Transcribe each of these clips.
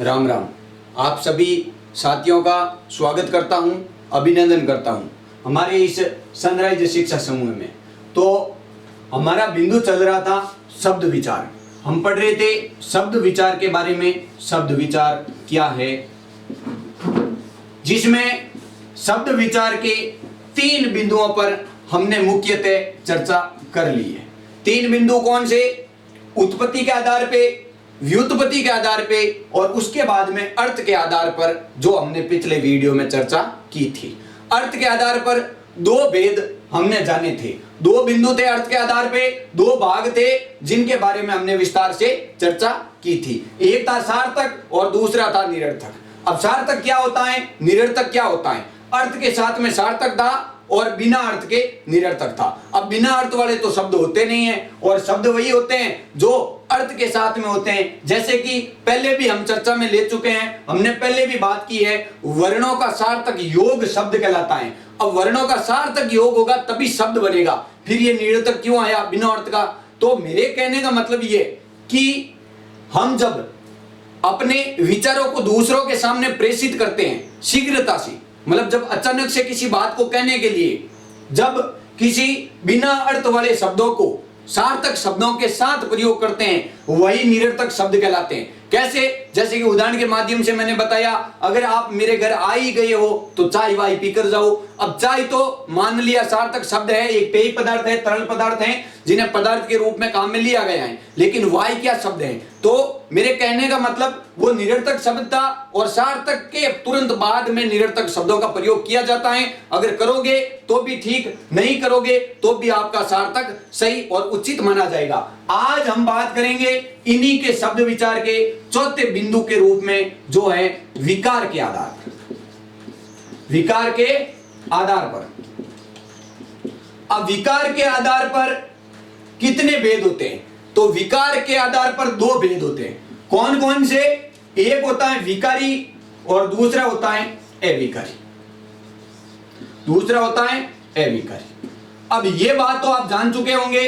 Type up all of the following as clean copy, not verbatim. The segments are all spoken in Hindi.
राम राम। आप सभी साथियों का स्वागत करता हूं, अभिनंदन करता हूं हमारे इस सनराइज शिक्षा समूह में। तो हमारा बिंदु चल रहा था शब्द विचार। हम पढ़ रहे थे शब्द विचार के बारे में। शब्द विचार क्या है, जिसमें शब्द विचार के 3 बिंदुओं पर हमने मुख्यतः चर्चा कर ली है। 3 बिंदु कौन से? उत्पत्ति के आधार पे, व्युत्पत्ति के आधार पे और उसके बाद में अर्थ के आधार पर, जो हमने पिछले वीडियो में चर्चा की थी। अर्थ के आधार पर 2 भेद हमने जाने थे। 2 बिंदु थे अर्थ के आधार पे, 2 भाग थे जिनके बारे में हमने विस्तार से चर्चा की थी। एक था सार्थक और दूसरा था निरर्थक। अब सार्थक क्या होता है, निरर्थक क्या होता है? अर्थ के साथ में सार्थक था और बिना अर्थ के निरर्थक था। अब बिना अर्थ वाले तो शब्द होते नहीं है, और शब्द वही होते हैं जो अर्थ के साथ में होते हैं। जैसे कि पहले भी हम चर्चा में ले चुके हैं, हमने पहले भी बात की है, वर्णों का सार्थक योग शब्द कहलाता है। अब वर्णों का सार्थक योग होगा तभी शब्द बनेगा। फिर ये निरर्थक क्यों आया बिना अर्थ का? तो मेरे कहने का मतलब ये कि हम जब अपने विचारों को दूसरों के सामने प्रेषित करते हैं शीघ्रता से, मतलब जब अचानक से किसी बात को कहने के लिए जब किसी बिना अर्थ वाले शब्दों को सार्थक शब्दों के साथ प्रयोग करते हैं, वही निरर्थक शब्द कहलाते हैं। कैसे? जैसे कि उदाहरण के माध्यम से मैंने बताया, अगर आप मेरे घर आ ही गए हो तो चाय वाय पीकर जाओ। अब चाय तो मान लिया सार्थक शब्द है, एक पेय पदार्थ है, तरल पदार्थ है जिन्हें पदार्थ के रूप में काम में लिया गया है, लेकिन वाय क्या शब्द है? तो मेरे कहने का मतलब वो निरर्थक शब्द था और सार्थक के तुरंत बाद में निरर्थक शब्दों का प्रयोग किया जाता है। अगर करोगे तो भी ठीक, नहीं करोगे तो भी आपका सार्थक सही और उचित माना जाएगा। आज हम बात करेंगे इन्हीं के शब्द विचार के चौथे बिंदु के रूप में, जो है विकार के आधार पर। विकार के आधार पर। अब विकार के आधार पर कितने भेद होते हैं? तो विकार के आधार पर 2 भेद होते हैं। कौन कौन से? एक होता है विकारी और दूसरा होता है अविकारी। दूसरा होता है अविकारी। अब ये बात तो आप जान चुके होंगे,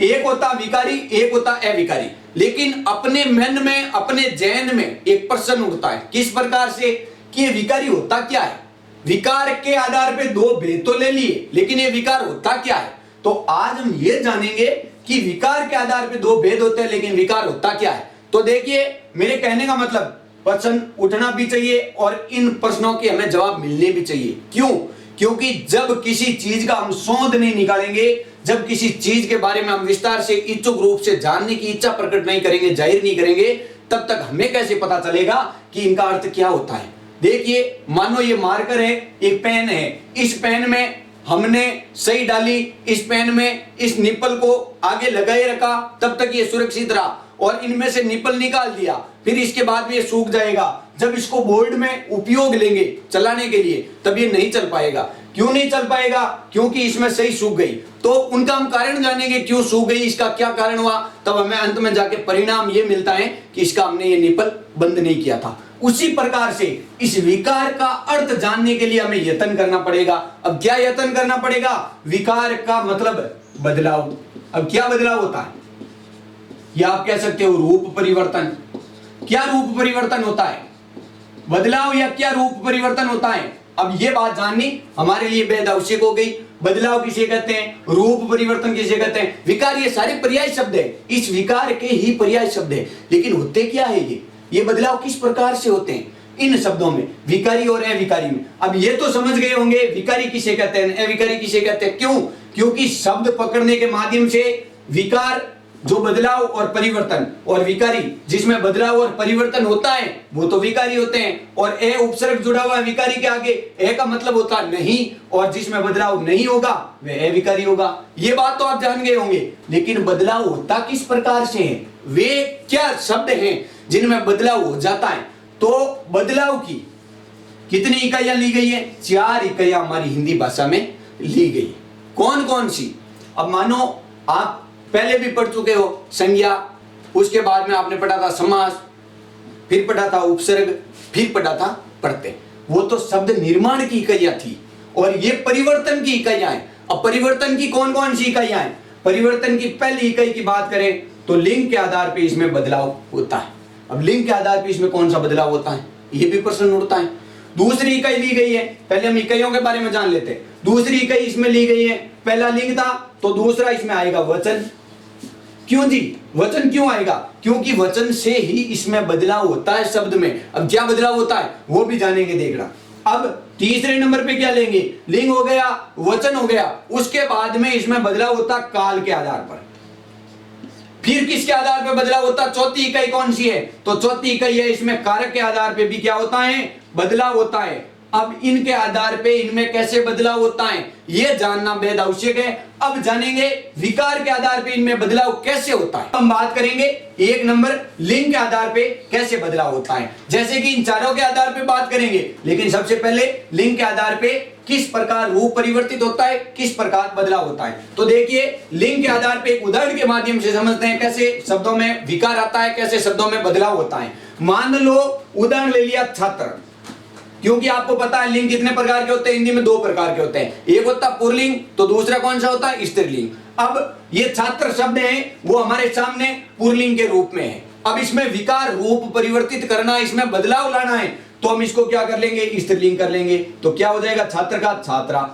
एक होता विकारी, एक होता अविकारी। लेकिन अपने मन में, अपने जहन में एक प्रश्न उठता है, किस प्रकार से कि ये विकारी होता क्या है? विकार के आधार पे 2 भेद तो ले लिए, लेकिन ये विकार होता क्या है? तो आज हम ये जानेंगे कि विकार के आधार पे 2 भेद होते हैं, लेकिन विकार होता क्या है। तो देखिए, मेरे कहने का मतलब प्रश्न उठना भी चाहिए और इन प्रश्नों के हमें जवाब मिलने भी चाहिए। क्यों? क्योंकि जब किसी चीज का हम शोध नहीं निकालेंगे, जब किसी चीज के बारे में हम विस्तार से इच्छुक रूप से जानने की इच्छा प्रकट नहीं करेंगे, जाहिर नहीं करेंगे, तब तक हमें कैसे पता चलेगा कि इनका अर्थ क्या होता है। देखिए, मानो ये मार्कर है, एक पेन है, इस पेन में हमने सही डाली, इस पेन में इस निपल को आगे लगाए रखा, तब तक ये सुरक्षित रहा, और इनमें से निपल निकाल दिया, फिर इसके बाद में ये सूख जाएगा। जब इसको बोर्ड में उपयोग लेंगे चलाने के लिए, तब ये नहीं चल पाएगा। क्यों नहीं चल पाएगा? क्योंकि इसमें सही सूख गई। तो उनका हम कारण जानेंगे, क्यों सूख गई, इसका क्या कारण हुआ, तब हमें अंत में जाके परिणाम ये मिलता है कि इसका हमने ये निपल बंद नहीं किया था। उसी प्रकार से इस विकार का अर्थ जानने के लिए हमें यत्न करना पड़ेगा। अब क्या यत्न करना पड़ेगा? विकार का मतलब बदलाव। अब क्या बदलाव होता है? या आप कह सकते हो रूप परिवर्तन। क्या रूप परिवर्तन होता है? बदलाव या क्या रूप परिवर्तन होता है? अब ये बात जाननी हमारे लिए बेहद आवश्यक हो गई। बदलाव किसे कहते हैं, रूप परिवर्तन किसे कहते हैं, विकार, ये सारे पर्याय शब्द है, इस विकार के ही पर्याय शब्द है। लेकिन होते क्या है ये बदलाव किस प्रकार से होते हैं इन शब्दों में, विकारी और अविकारी में? अब ये तो समझ गए होंगे विकारी किसे कहते हैं, अविकारी किसे कहते हैं। क्यों? क्योंकि शब्द पकड़ने के माध्यम से विकार जो बदलाव और परिवर्तन, और विकारी जिसमें बदलाव और परिवर्तन होता है, वो तो विकारी होते हैं। और ए उपसर्ग जुड़ा हुआ है विकारी के आगे, ए का मतलब होता है नहीं, और जिसमें बदलाव नहीं होगा वह अविकारी होगा। ये बात तो आप जान गए होंगे। लेकिन बदलाव होता किस प्रकार से है, वे क्या शब्द हैं जिनमें बदलाव हो जाता है? तो बदलाव की कितनी इकाइयां ली गई है? 4 इकाइयां हमारी हिंदी भाषा में ली गई। कौन कौन सी? अब मानो आप पहले भी पढ़ चुके हो संज्ञा, उसके बाद में आपने पढ़ा था समास, फिर पढ़ा था उपसर्ग, फिर पढ़ा था प्रत्यय। वो तो शब्द निर्माण की इकाइयां थी, और ये परिवर्तन की इकाइयां हैं। अब परिवर्तन की कौन कौन सी इकाइयां हैं? परिवर्तन की पहली इकाई की बात करें तो लिंग के आधार पर इसमें बदलाव होता है। अब लिंग के आधार पर इसमें कौन सा बदलाव होता है, ये भी प्रश्न उठता है। दूसरी इकाई ली गई है, पहले हम इकाइयों के बारे में जान लेते हैं। दूसरी इकाई इसमें ली गई है, पहला लिंग था तो दूसरा इसमें आएगा वचन। क्यों जी, वचन क्यों आएगा? क्योंकि वचन से ही इसमें बदलाव होता है शब्द में। अब क्या बदलाव होता है वो भी जानेंगे, देखना। अब तीसरे नंबर पे क्या लेंगे, लिंग हो गया, वचन हो गया, उसके बाद में इसमें बदलाव होता काल के आधार पर। फिर किसके आधार पर बदलाव होता? चौथी इकाई कौन सी है? तो चौथी इकाई है, इसमें कारक के आधार पे भी क्या होता है, बदलाव होता है। अब इनके आधार पे इनमें कैसे बदलाव होता है यह जानना बेहद आवश्यक है। अब जानेंगे विकार के आधार पे इनमें बदलाव कैसे होता है। हम बात करेंगे एक नंबर लिंग के आधार पे कैसे बदलाव होता है, जैसे कि इन चारों के आधार पे बात करेंगे, लेकिन सबसे पहले लिंग के आधार पे किस प्रकार रूप परिवर्तित होता है, किस प्रकार बदलाव होता है। तो देखिए लिंग के आधार पे एक उदाहरण के माध्यम से समझते हैं कैसे शब्दों में विकार आता है, कैसे शब्दों में बदलाव होता है। मान लो उदाहरण ले लिया छात्र, क्योंकि आपको पता है लिंग कितने प्रकार के होते हैं, हिंदी में दो प्रकार के होते हैं, एक होता है पुल्लिंग, तो दूसरा कौन सा होता है, स्त्रीलिंग। अब ये छात्र शब्द है वो हमारे सामने पुल्लिंग के रूप में है। अब इसमें विकार रूप परिवर्तित करना, इसमें बदलाव लाना है, तो हम इसको क्या कर लेंगे, स्त्रीलिंग कर लेंगे। तो क्या हो जाएगा, छात्र का छात्रा।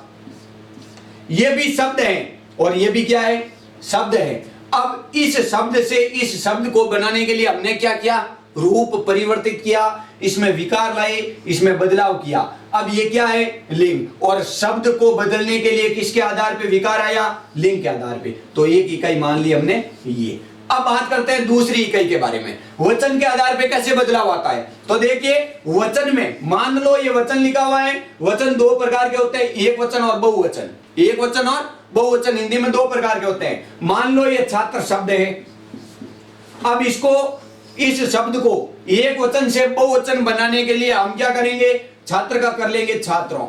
ये भी शब्द है और ये भी क्या है, शब्द है। अब इस शब्द से इस शब्द को बनाने के लिए हमने क्या किया, रूप परिवर्तित किया, इसमें विकार लाए, इसमें बदलाव किया। अब ये क्या है, लिंग। और शब्द को बदलने के लिए किसके आधार पे विकार आया, लिंग के आधार पे। तो एक इकाई मान ली हमने ये। अब बात करते हैं दूसरी इकाई के बारे में, वचन के आधार पे कैसे बदलाव आता है। तो देखिए वचन में मान लो ये वचन लिखा हुआ है, वचन दो प्रकार के होते हैं, एक वचन और बहुवचन। एक वचन और बहुवचन हिंदी में दो प्रकार के होते हैं। मान लो ये छात्र शब्द है, अब इसको इस शब्द को एक वचन से बहुवचन बनाने के लिए हम क्या करेंगे, छात्र का कर लेंगे छात्रों।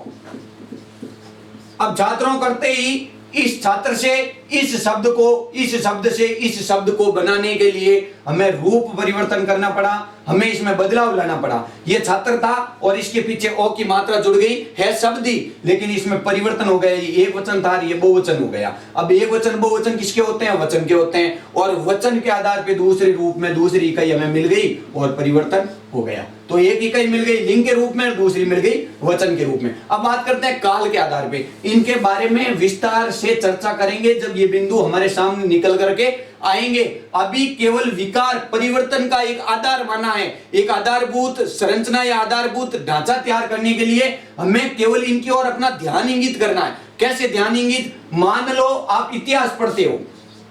अब छात्रों करते ही इस छात्र से इस शब्द को, इस शब्द से इस शब्द को बनाने के लिए हमें रूप परिवर्तन करना पड़ा, हमें इसमें बदलाव लाना पड़ा। ये छात्र था और इसके पीछे ओ की मात्रा जुड़ गई, है शब्द ही, लेकिन इसमें परिवर्तन हो गया, ये एक वचन था ये बहुवचन हो गया। अब एक वचन बहुवचन किसके होते हैं, वचन के होते हैं। और वचन के आधार पे दूसरे रूप में दूसरी इकाई हमें मिल गई और परिवर्तन हो गया। तो एक इकाई मिल गई लिंग के रूप में और दूसरी मिल गई वचन के रूप में। अब बात करते हैं काल के आधार पे, इनके बारे में विस्तार से चर्चा करेंगे जब ये बिंदु हमारे सामने निकल करके आएंगे। अभी केवल विकार परिवर्तन का एक आधार माना है, एक आधारभूत संरचना या आधारभूत ढांचा तैयार करने के लिए हमें केवल इनकी ओर अपना ध्यान इंगित करना है। कैसे ध्यान इंगित, मान लो आप इतिहास पढ़ते हो,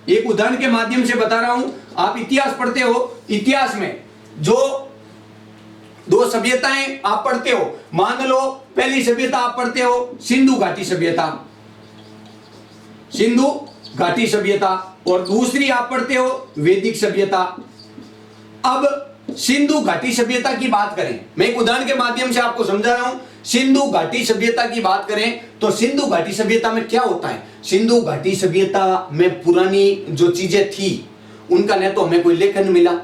एक उदाहरण के माध्यम से बता रहा हूं, आप इतिहास पढ़ते हो, इतिहास में जो दो सभ्यताएं आप पढ़ते हो, मान लो पहली सभ्यता आप पढ़ते हो सिंधु घाटी सभ्यता, सिंधु घाटी सभ्यता, और दूसरी आप पढ़ते हो वैदिक सभ्यता। अब सिंधु घाटी सभ्यता की बात करें, मैं एक उदाहरण के माध्यम से आपको समझा रहा हूं। सिंधु घाटी सभ्यता की बात करें तो सिंधु घाटी सभ्यता में क्या होता है, सिंधु घाटी सभ्यता में पुरानी जो चीजें थी उनका न तो हमें कोई लेखन मिला,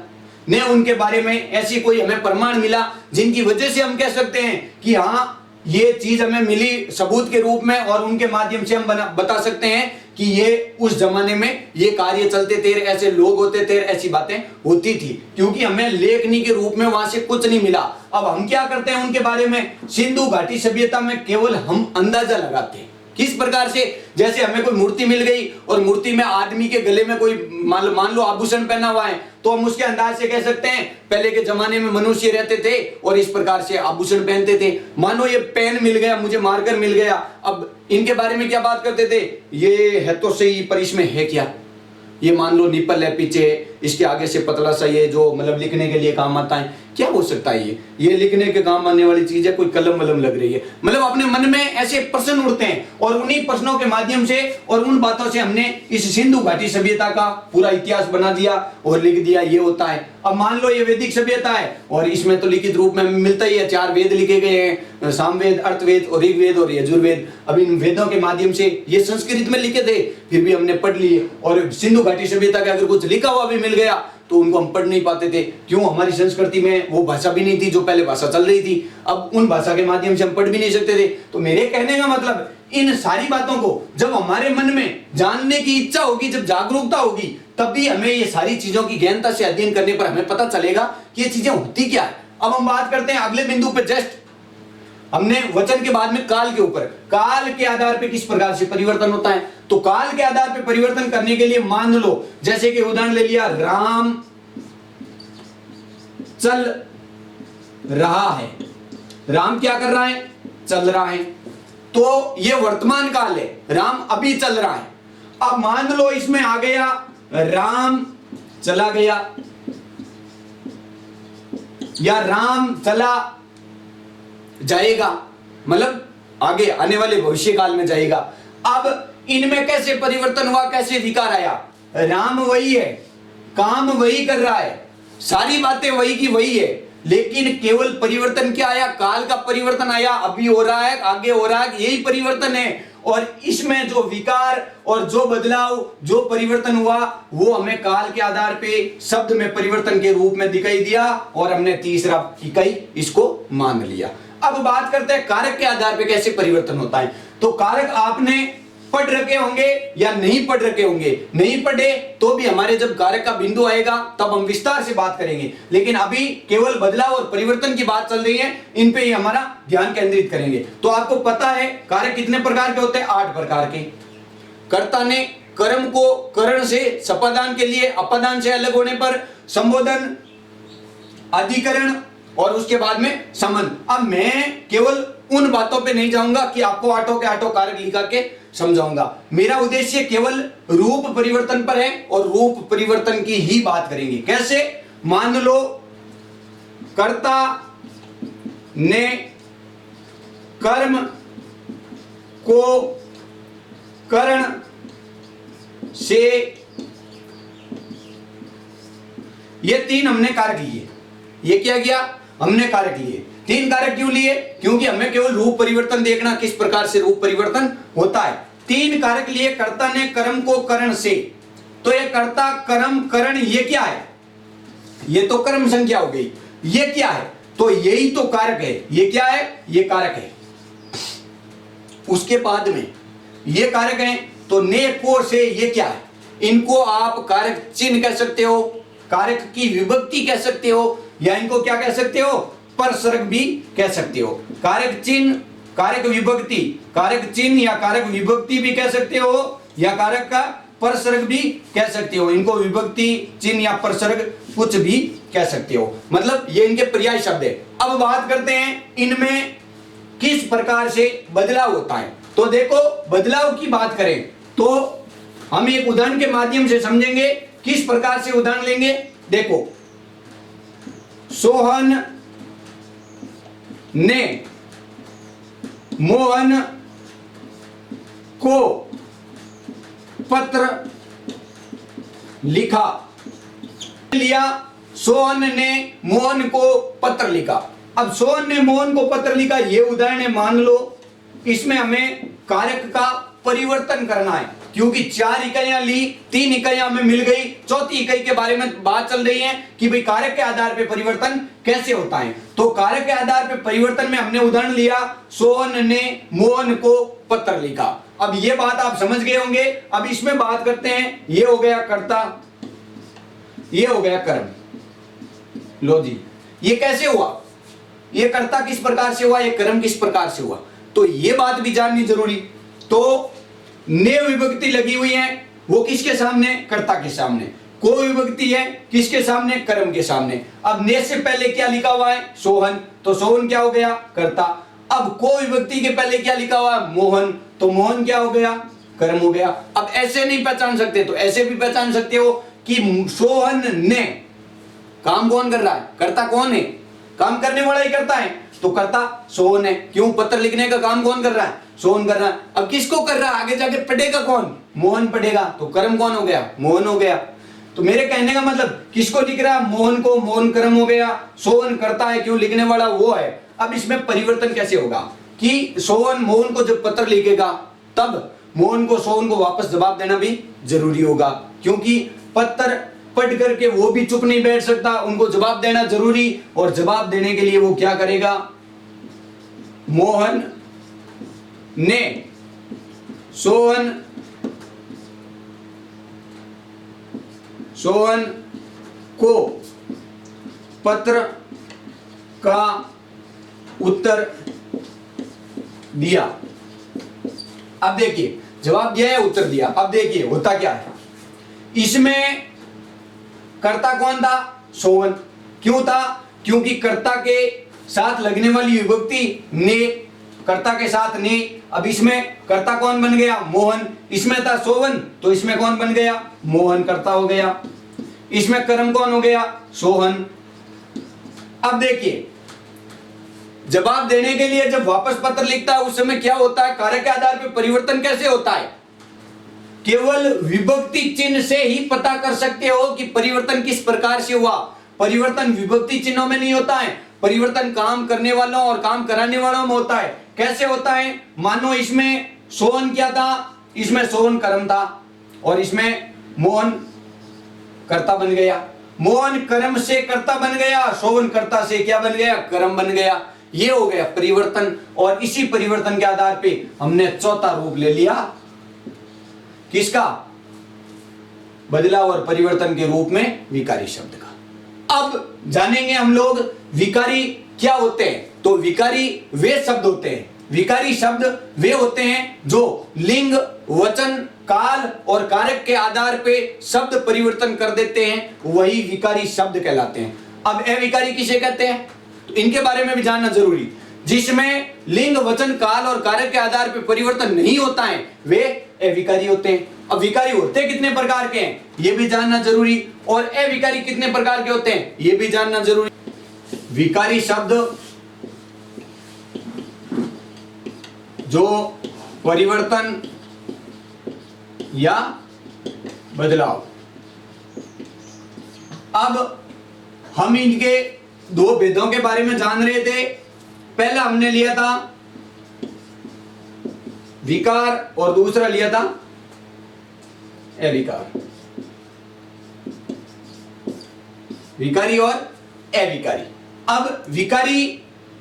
न उनके बारे में ऐसी कोई हमें प्रमाण मिला जिनकी वजह से हम कह सकते हैं कि हाँ ये चीज हमें मिली सबूत के रूप में, और उनके माध्यम से हम बता सकते हैं कि ये उस जमाने में ये कार्य चलते थे, ऐसे लोग होते थे, ऐसी बातें होती थी, क्योंकि हमें लेखनी के रूप में वहां से कुछ नहीं मिला। अब हम क्या करते हैं उनके बारे में, सिंधु घाटी सभ्यता में केवल हम अंदाजा लगाते हैं। किस प्रकार से, जैसे हमें कोई मूर्ति मिल गई और मूर्ति में आदमी के गले में कोई मान लो आभूषण पहना हुआ है, तो हम उसके अंदाज से कह सकते हैं पहले के जमाने में मनुष्य रहते थे और इस प्रकार से आभूषण पहनते थे। मानो ये पेन मिल गया मुझे, मार्कर मिल गया, अब इनके बारे में क्या बात करते थे, ये है तो सही पर इसमें है क्या, ये मान लो निपल है पीछे, इसके आगे से पतला सा ये जो मतलब लिखने के लिए काम आता है, क्या हो सकता है ये लिखने के काम आने वाली चीज है, कोई कलम वलम लग रही है। मतलब अपने मन में ऐसे प्रश्न उठते हैं और उन्हीं प्रश्नों के माध्यम से और उन बातों से हमने इस सिंधु घाटी सभ्यता का पूरा इतिहास बना दिया और लिख दिया ये होता है। अब मान लो ये वैदिक सभ्यता है और इसमें तो लिखित रूप में मिलता ही है, 4 वेद लिखे गए हैं, सामवेद, अर्थवेद और ऋग्वेद और यजुर्वेद। अब इन वेदों के माध्यम से ये संस्कृत में लिखे थे, फिर भी हमने पढ़ लिए, और सिंधु घाटी सभ्यता का अगर कुछ लिखा हुआ भी मिल गया तो उनको हम पढ़ नहीं पाते थे, क्यों, हमारी संस्कृति में वो भाषा भी नहीं थी जो पहले भाषा चल रही थी, अब उन भाषा के माध्यम से हम पढ़ भी नहीं सकते थे। तो मेरे कहने का मतलब इन सारी बातों को जब हमारे मन में जानने की इच्छा होगी, जब जागरूकता होगी, तब भी हमें ये सारी चीजों की गहनता से अध्ययन करने पर हमें पता चलेगा कि ये चीजें होती क्या है। अब हम बात करते हैं अगले बिंदु पे। जस्ट हमने वचन के बाद में काल के ऊपर, काल के आधार पे किस प्रकार से परिवर्तन होता है। तो काल के आधार पे परिवर्तन करने के लिए मान लो, जैसे कि उदाहरण ले लिया, राम चल रहा है। राम क्या कर रहा है? चल रहा है। तो ये वर्तमान काल है, राम अभी चल रहा है। अब मान लो इसमें आ गया राम चला गया, या राम चला जाएगा, मतलब आगे आने वाले भविष्य काल में जाएगा। अब इनमें कैसे परिवर्तन हुआ, कैसे विकार आया? राम वही है, काम वही कर रहा है, सारी बातें वही की वही है, लेकिन केवल परिवर्तन क्या आया? काल का परिवर्तन आया। अभी हो रहा है, आगे हो रहा है, यही परिवर्तन है। और इसमें जो विकार और जो बदलाव, जो परिवर्तन हुआ, वो हमें काल के आधार पे शब्द में परिवर्तन के रूप में दिखाई दिया, और हमने तीसरा इकाई इसको मान लिया। अब बात करते हैं कारक के आधार पे कैसे परिवर्तन होता है। तो कारक आपने पढ़ रखे होंगे या नहीं पढ़ रखे होंगे, नहीं पढ़े तो भी हमारे जब कारक का बिंदु आएगा तब हम विस्तार से बात करेंगे, लेकिन अभी केवल बदलाव और परिवर्तन की बात चल रही है, इन पे ही हमारा ध्यान केंद्रित करेंगे। तो आपको पता है कारक कितने प्रकार के होते हैं? 8 प्रकार के। कर्ता ने कर्म को करण से सपादान के लिए अपादान से अलग होने पर संबोधन, अधिकरण और उसके बाद में संबंध। अब मैं केवल उन बातों पे नहीं जाऊंगा कि आपको आठों के आठों कारक लिखा के समझाऊंगा। मेरा उद्देश्य केवल रूप परिवर्तन पर है, और रूप परिवर्तन की ही बात करेंगे। कैसे? मान लो कर्ता ने कर्म को करण से, ये 3 हमने कारक लिए। ये क्या किया? हमने कारक लिए। 3 कारक क्यों लिए? क्योंकि हमें केवल रूप परिवर्तन देखना, किस प्रकार से रूप परिवर्तन होता है। 3 कारक लिए। कर्ता ने कर्म को करण से, तो ये कर्ता, कर्म, करण, ये क्या है? ये तो कर्म संख्या हो गई। ये क्या है? तो यही तो कारक है। ये क्या है? ये कारक है। उसके बाद में ये कारक है। तो ने, को, से, ये क्या है? इनको आप कारक चिन्ह कह सकते हो, कारक की विभक्ति कह सकते हो, या इनको क्या कह सकते हो? परसर्ग भी कह सकते हो। कारक चिन्ह, कारक विभक्ति, कारक चिन्ह या कारक विभक्ति भी कह सकते हो, या कारक का परसर्ग भी कह सकते हो। इनको विभक्ति, चिन्ह या परसर्ग कुछ भी कह सकते हो, मतलब ये इनके पर्याय शब्द है। अब बात करते हैं इनमें किस प्रकार से बदलाव होता है। तो देखो, बदलाव की बात करें तो हम एक उदाहरण के माध्यम से समझेंगे। किस प्रकार से उदाहरण लेंगे? देखो, सोहन ने मोहन को पत्र लिखा। लिया, सोहन ने मोहन को पत्र लिखा। अब सोहन ने मोहन को पत्र लिखा, ये उदाहरण है। मान लो इसमें हमें कारक का परिवर्तन करना है, क्योंकि 4 इकाइयां ली, 3 इकाइयां हमें मिल गई, चौथी इकाई के बारे में बात चल रही है कि भाई कारक के आधार पे परिवर्तन कैसे होता है। तो कारक के आधार पे परिवर्तन में हमने उदाहरण लिया, सोहन ने मोहन को पत्र लिखा। अब ये बात आप समझ गए होंगे। अब इसमें बात करते हैं, ये हो गया कर्ता, ये हो गया कर्म। लो जी, ये कैसे हुआ? ये कर्ता किस प्रकार से हुआ, ये कर्म किस प्रकार से हुआ, तो ये बात भी जाननी जरूरी। तो ने विभक्ति लगी हुई है, वो किसके सामने? कर्ता के सामने। को विभक्ति है, किसके सामने? कर्म के सामने। अब ने से पहले क्या लिखा हुआ है? सोहन, तो सोहन क्या हो गया? कर्ता। अब को विभक्ति के पहले क्या लिखा हुआ है? मोहन, तो मोहन क्या हो गया? कर्म हो गया। अब ऐसे नहीं पहचान सकते तो ऐसे भी पहचान सकते हो कि सोहन ने, काम कौन कर रहा है? कर्ता कौन है? काम करने वाला ही करता है, तो कर्ता सोहन है। क्यों? पत्र लिखने का काम कौन कर रहा है? सोहन कर रहा है। अब किसको कर रहा है? आगे जाके पढ़ेगा कौन? मोहन पढ़ेगा, तो कर्म कौन हो गया? मोहन हो गया। तो मेरे कहने का मतलब, किसको लिख रहा है? मोहन को, मोहन कर्म हो गया। सोहन करता है, क्यों? लिखने वाला वो है। अब इसमें परिवर्तन कैसे होगा कि सोहन मोहन को जब पत्र लिखेगा तब मोहन को सोहन को वापस जवाब देना भी जरूरी होगा, क्योंकि पत्र पढ़ करके वो भी चुप नहीं बैठ सकता, उनको जवाब देना जरूरी। और जवाब देने के लिए वो क्या करेगा? मोहन ने सोहन को पत्र का उत्तर दिया। अब देखिए, जवाब दिया है, उत्तर दिया। अब देखिए होता क्या है, इसमें कर्ता कौन था? सोहन। क्यों था? क्योंकि कर्ता के साथ लगने वाली विभक्ति ने, कर्ता के साथ ने। अब इसमें कर्ता कौन बन गया? मोहन। इसमें था सोहन, तो इसमें कौन बन गया? मोहन कर्ता हो गया। इसमें कर्म कौन हो गया? सोहन। अब देखिए, जवाब देने के लिए जब वापस पत्र लिखता है उस समय क्या होता है? कारक के आधार पर परिवर्तन कैसे होता है? केवल विभक्ति चिन्ह से ही पता कर सकते हो कि परिवर्तन किस प्रकार से हुआ। परिवर्तन विभक्ति चिन्हों में नहीं होता है, परिवर्तन काम करने वालों और काम कराने वालों में होता है। कैसे होता है? मानो इसमें सोहन क्या था? इसमें सोहन कर्म था और इसमें मोहन कर्ता बन गया। मोहन कर्म से कर्ता बन गया, सोहन कर्ता से क्या बन गया? कर्म बन गया। ये हो गया परिवर्तन। और इसी परिवर्तन के आधार पे हमने चौथा रूप ले लिया, किसका? बदलाव और परिवर्तन के रूप में विकारी शब्द का। अब जानेंगे हम लोग विकारी क्या होते हैं। तो विकारी वे शब्द होते हैं, विकारी शब्द वे होते हैं जो लिंग, वचन, काल और कारक के आधार पे शब्द परिवर्तन कर देते हैं, वही विकारी शब्द कहलाते हैं। अब अविकारी किसे कहते हैं? तो इनके बारे में भी जानना जरूरी। जिसमें लिंग, वचन, काल और कारक के आधार पर परिवर्तन नहीं होता है वे अविकारी होते हैं। अब विकारी होते कितने प्रकार के हैं ये भी जानना जरूरी, और अविकारी कितने प्रकार के होते हैं ये भी जानना जरूरी। विकारी शब्द जो परिवर्तन या बदलाव। अब हम इनके दो भेदों के बारे में जान रहे थे। पहला हमने लिया था विकार और दूसरा लिया था अविकार। विकारी और अविकारी। अब विकारी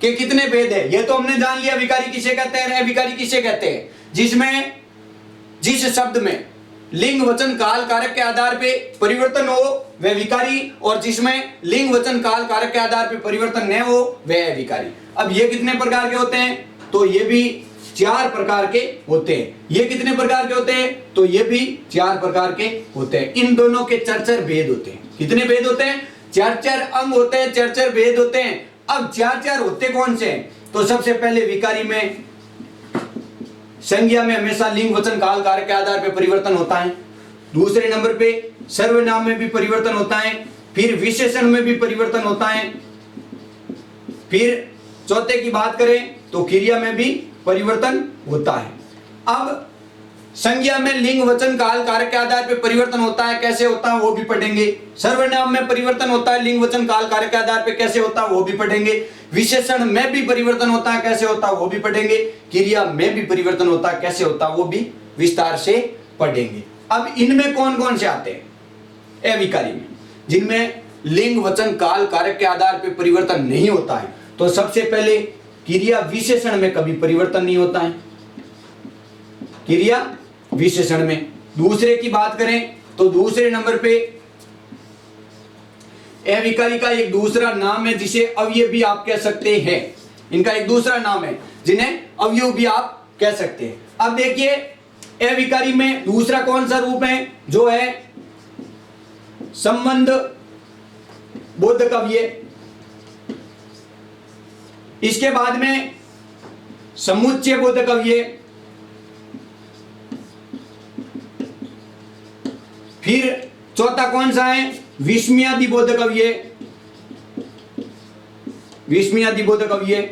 के कितने भेद है ये तो हमने जान लिया। विकारी किसे कहते हैं, अविकारी किसे कहते हैं? जिसमें जिस शब्द में लिंग, वचन, काल, कारक के आधार पे परिवर्तन हो वह विकारी, और जिसमें लिंग, वचन, काल, कारक के आधार पे परिवर्तन न हो वह अविकारी। अब ये कितने प्रकार के होते हैं? तो ये भी 4 प्रकार के होते हैं। ये कितने प्रकार के होते हैं? तो ये भी 4 प्रकार के होते हैं। इन दोनों के 4 भेद होते हैं। कितने भेद होते हैं? 4 अंग होते हैं, 4 भेद होते हैं। अब 4 होते कौन से हैं? तो सबसे पहले विकारी में संज्ञा में हमेशा लिंग, वचन, काल, कारक के आधार पर परिवर्तन होता है। दूसरे नंबर पे सर्वनाम में भी परिवर्तन होता है। फिर विशेषण में भी परिवर्तन होता है। फिर चौथे की बात करें तो क्रिया में भी परिवर्तन होता है। अब संज्ञा में लिंग, वचन, काल, कारक के आधार पर परिवर्तन होता है, कैसे होता है वो भी पढ़ेंगे। सर्वनाम में परिवर्तन होता है, लिंग, वचन, काल, कारक के आधार पर कैसे होता है वो भी पढ़ेंगे। विशेषण में भी परिवर्तन होता है, कैसे होता है वो भी पढ़ेंगे। क्रिया में भी परिवर्तन होता है, कैसे होता है वो भी विस्तार से पढ़ेंगे। अब इनमें कौन कौन से आते हैं? अविकारी में, जिनमें लिंग, वचन, काल, कारक के आधार पर परिवर्तन नहीं होता है। तो सबसे पहले क्रिया विशेषण में कभी परिवर्तन नहीं होता है, क्रिया विशेषण में। दूसरे की बात करें तो दूसरे नंबर पे अविकारी का एक दूसरा नाम है जिसे अवयव भी आप कह सकते हैं। इनका एक दूसरा नाम है जिन्हें अवयव भी आप कह सकते हैं। अब देखिए अविकारी में दूसरा कौन सा रूप है? जो है संबंध बोधक अवयव। इसके बाद में समुच्चय बोधक अवयव। फिर चौथा कौन सा है? विस्मयादि बोधक अवयव। विस्मयादि बोधक अवयव।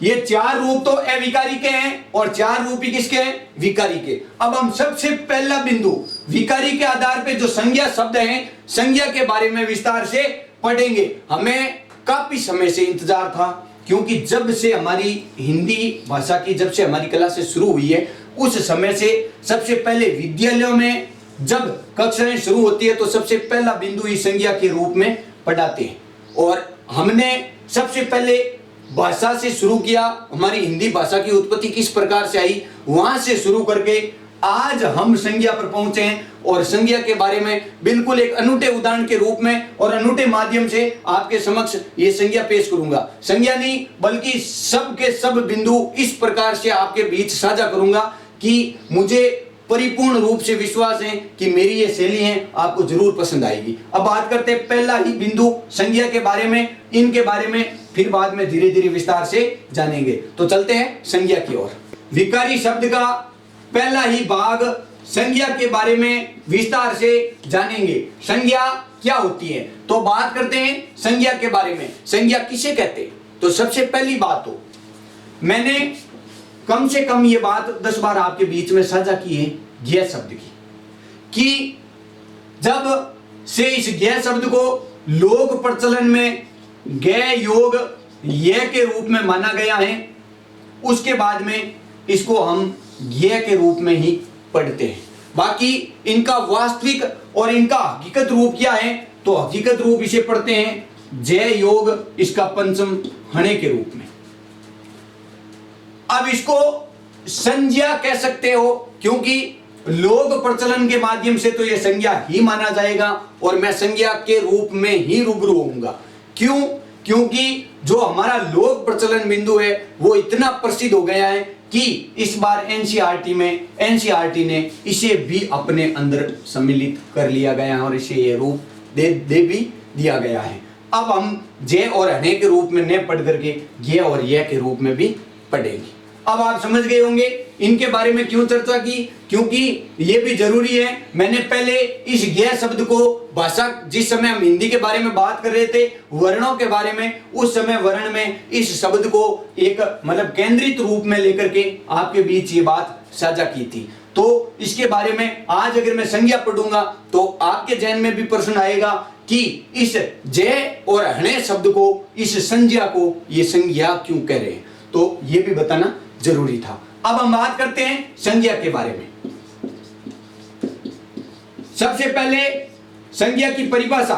ये 4 रूप तो अविकारी के हैं और 4 रूप ही किसके हैं? विकारी के। अब हम सबसे पहला बिंदु विकारी के आधार पे जो संज्ञा शब्द हैं, संज्ञा के बारे में विस्तार से पढ़ेंगे। हमें काफी समय से इंतजार था, क्योंकि जब से हमारी हिंदी भाषा की जब से हमारी क्लासेस शुरू हुई है उस समय से सबसे पहले विद्यालयों में जब कक्षाएं शुरू होती है तो सबसे पहला बिंदु ही संज्ञा के रूप में पढ़ाते हैं। और हमने सबसे पहले भाषा से शुरू किया, हमारी हिंदी भाषा की उत्पत्ति किस प्रकार से आई वहां से शुरू करके आज हम संज्ञा पर पहुंचे हैं और संज्ञा के बारे में बिल्कुल एक अनूठे उदाहरण के रूप में और अनूठे माध्यम से आपके समक्ष ये संज्ञा पेश करूंगा। संज्ञा नहीं बल्कि सब के सब बिंदु इस प्रकार से आपके बीच साझा करूंगा कि मुझे परिपूर्ण रूप से विश्वास है कि मेरी ये शैली है आपको जरूर पसंद आएगी। अब बात करते हैं पहला ही बिंदु संज्ञा के बारे में, इनके बारे में फिर बाद में धीरे धीरे विस्तार से जानेंगे। तो चलते हैं संज्ञा की ओर। विकारी शब्द का पहला ही भाग संज्ञा के बारे में विस्तार से जानेंगे। संज्ञा क्या होती है, तो बात करते हैं संज्ञा के बारे में। संज्ञा किसे कहते हैं? तो सबसे पहली बात तो मैंने कम से कम ये बात 10 बार आपके बीच में साझा की है ज्ञ शब्द की, कि जब से इस ज्ञ शब्द को लोक प्रचलन में ज्ञ योग ये के रूप में माना गया है, उसके बाद में इसको हम ज्ञ के रूप में ही पढ़ते हैं। बाकी इनका वास्तविक और इनका हकीकत रूप क्या है, तो हकीकत रूप इसे पढ़ते हैं जय योग, इसका पंचम हणे के रूप में। अब इसको संज्ञा कह सकते हो क्योंकि लोक प्रचलन के माध्यम से तो यह संज्ञा ही माना जाएगा और मैं संज्ञा के रूप में ही रूबरू होऊंगा। क्यों? क्योंकि जो हमारा लोक प्रचलन बिंदु है वो इतना प्रसिद्ध हो गया है कि इस बार एनसीईआरटी ने इसे भी अपने अंदर सम्मिलित कर लिया गया है और इसे ये रूप दे भी दिया गया है। अब हम जय और हने के रूप में न पढ़ करके ये और यह के रूप में भी पढ़ेंगे। अब आप समझ गए होंगे इनके बारे में क्यों चर्चा की, क्योंकि यह भी जरूरी है। मैंने पहले इस ज्ञ शब्द को भाषा, जिस समय हम हिंदी के बारे में बात कर रहे थे वर्णों के बारे में, उस समय वर्ण में इस शब्द को एक मतलब केंद्रित रूप में लेकर के आपके बीच ये बात साझा की थी। तो इसके बारे में आज अगर मैं संज्ञा पढ़ूंगा तो आपके जहन में भी प्रश्न आएगा कि इस जय और हणे शब्द को, इस संज्ञा को ये संज्ञा क्यों कह रहे हैं, तो ये भी बताना जरूरी था। अब हम बात करते हैं संज्ञा के बारे में। सबसे पहले संज्ञा की परिभाषा,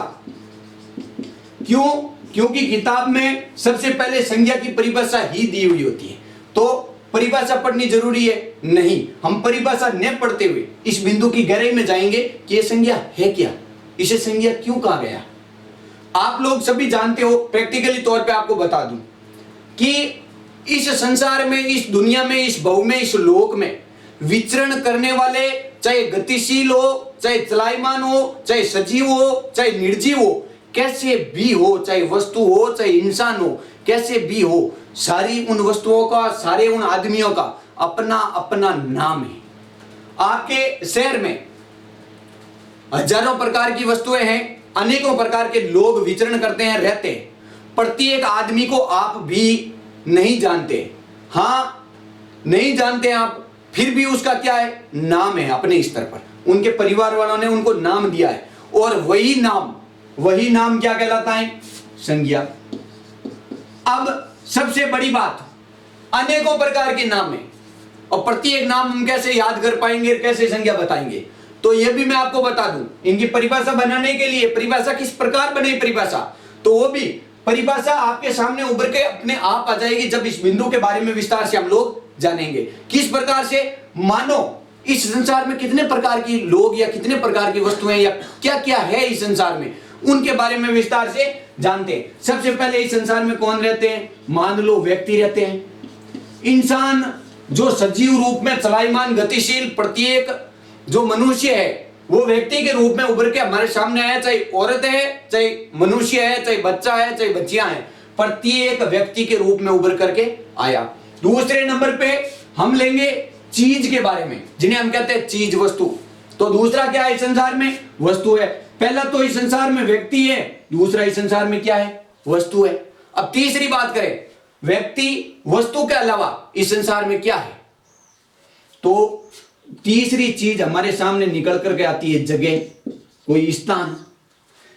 क्यों? क्योंकि किताब में सबसे पहले संज्ञा की परिभाषा ही दी हुई होती है, तो परिभाषा पढ़नी जरूरी है। नहीं, हम परिभाषा न पढ़ते हुए इस बिंदु की गहराई में जाएंगे कि यह संज्ञा है क्या, इसे संज्ञा क्यों कहा गया। आप लोग सभी जानते हो, प्रैक्टिकली तौर पे आपको बता दूं कि इस संसार में, इस दुनिया में, इस भव में, इस लोक में विचरण करने वाले, चाहे गतिशील हो, चाहे चलायमान हो, चाहे सजीव हो, चाहे निर्जीव हो, कैसे भी हो, चाहे वस्तु हो, चाहे इंसान हो, कैसे भी हो, सारी उन वस्तुओं का, सारे उन आदमियों का अपना अपना नाम है। आपके शहर में हजारों प्रकार की वस्तुएं हैं, अनेकों प्रकार के लोग विचरण करते हैं, रहते हैं। प्रत्येक आदमी को आप भी नहीं जानते, हाँ नहीं जानते आप, फिर भी उसका क्या है, नाम है अपने स्तर पर। उनके परिवार वालों ने उनको नाम दिया है और वही नाम क्या कहलाता है, संज्ञा। अब सबसे बड़ी बात, अनेकों प्रकार के नाम है और प्रत्येक नाम हम कैसे याद कर पाएंगे, कैसे संज्ञा बताएंगे, तो यह भी मैं आपको बता दूं। इनकी परिभाषा बनाने के लिए, परिभाषा किस प्रकार बने परिभाषा, तो वो भी परिभाषा आपके सामने उभर के अपने आप आ जाएगी जब इस बिंदु के बारे में विस्तार से हम लोग जानेंगे। किस प्रकार से, मानो इस संसार में कितने प्रकार की लोग या कितने प्रकार की वस्तुएं या क्या क्या है इस संसार में, उनके बारे में विस्तार से जानते हैं। सबसे पहले इस संसार में कौन रहते हैं, मान लो व्यक्ति रहते हैं, इंसान जो सजीव रूप में चलायमान गतिशील, प्रत्येक जो मनुष्य है वो व्यक्ति के रूप में उभर के हमारे सामने आया, चाहे औरत है, चाहे मनुष्य है, चाहे बच्चा है, चाहे बच्चियां हैं, प्रत्येक व्यक्ति के रूप में उभर करके आया। दूसरे नंबर पे हम लेंगे चीज के बारे में, जिन्हें हम कहते हैं चीज, वस्तु। तो दूसरा क्या है इस संसार में, वस्तु है। पहला तो इस संसार में व्यक्ति है, दूसरा इस संसार में क्या है, वस्तु है। अब तीसरी बात करें, व्यक्ति वस्तु के अलावा इस संसार में क्या है, तो तीसरी चीज हमारे सामने निकल करके आती है जगह, कोई स्थान।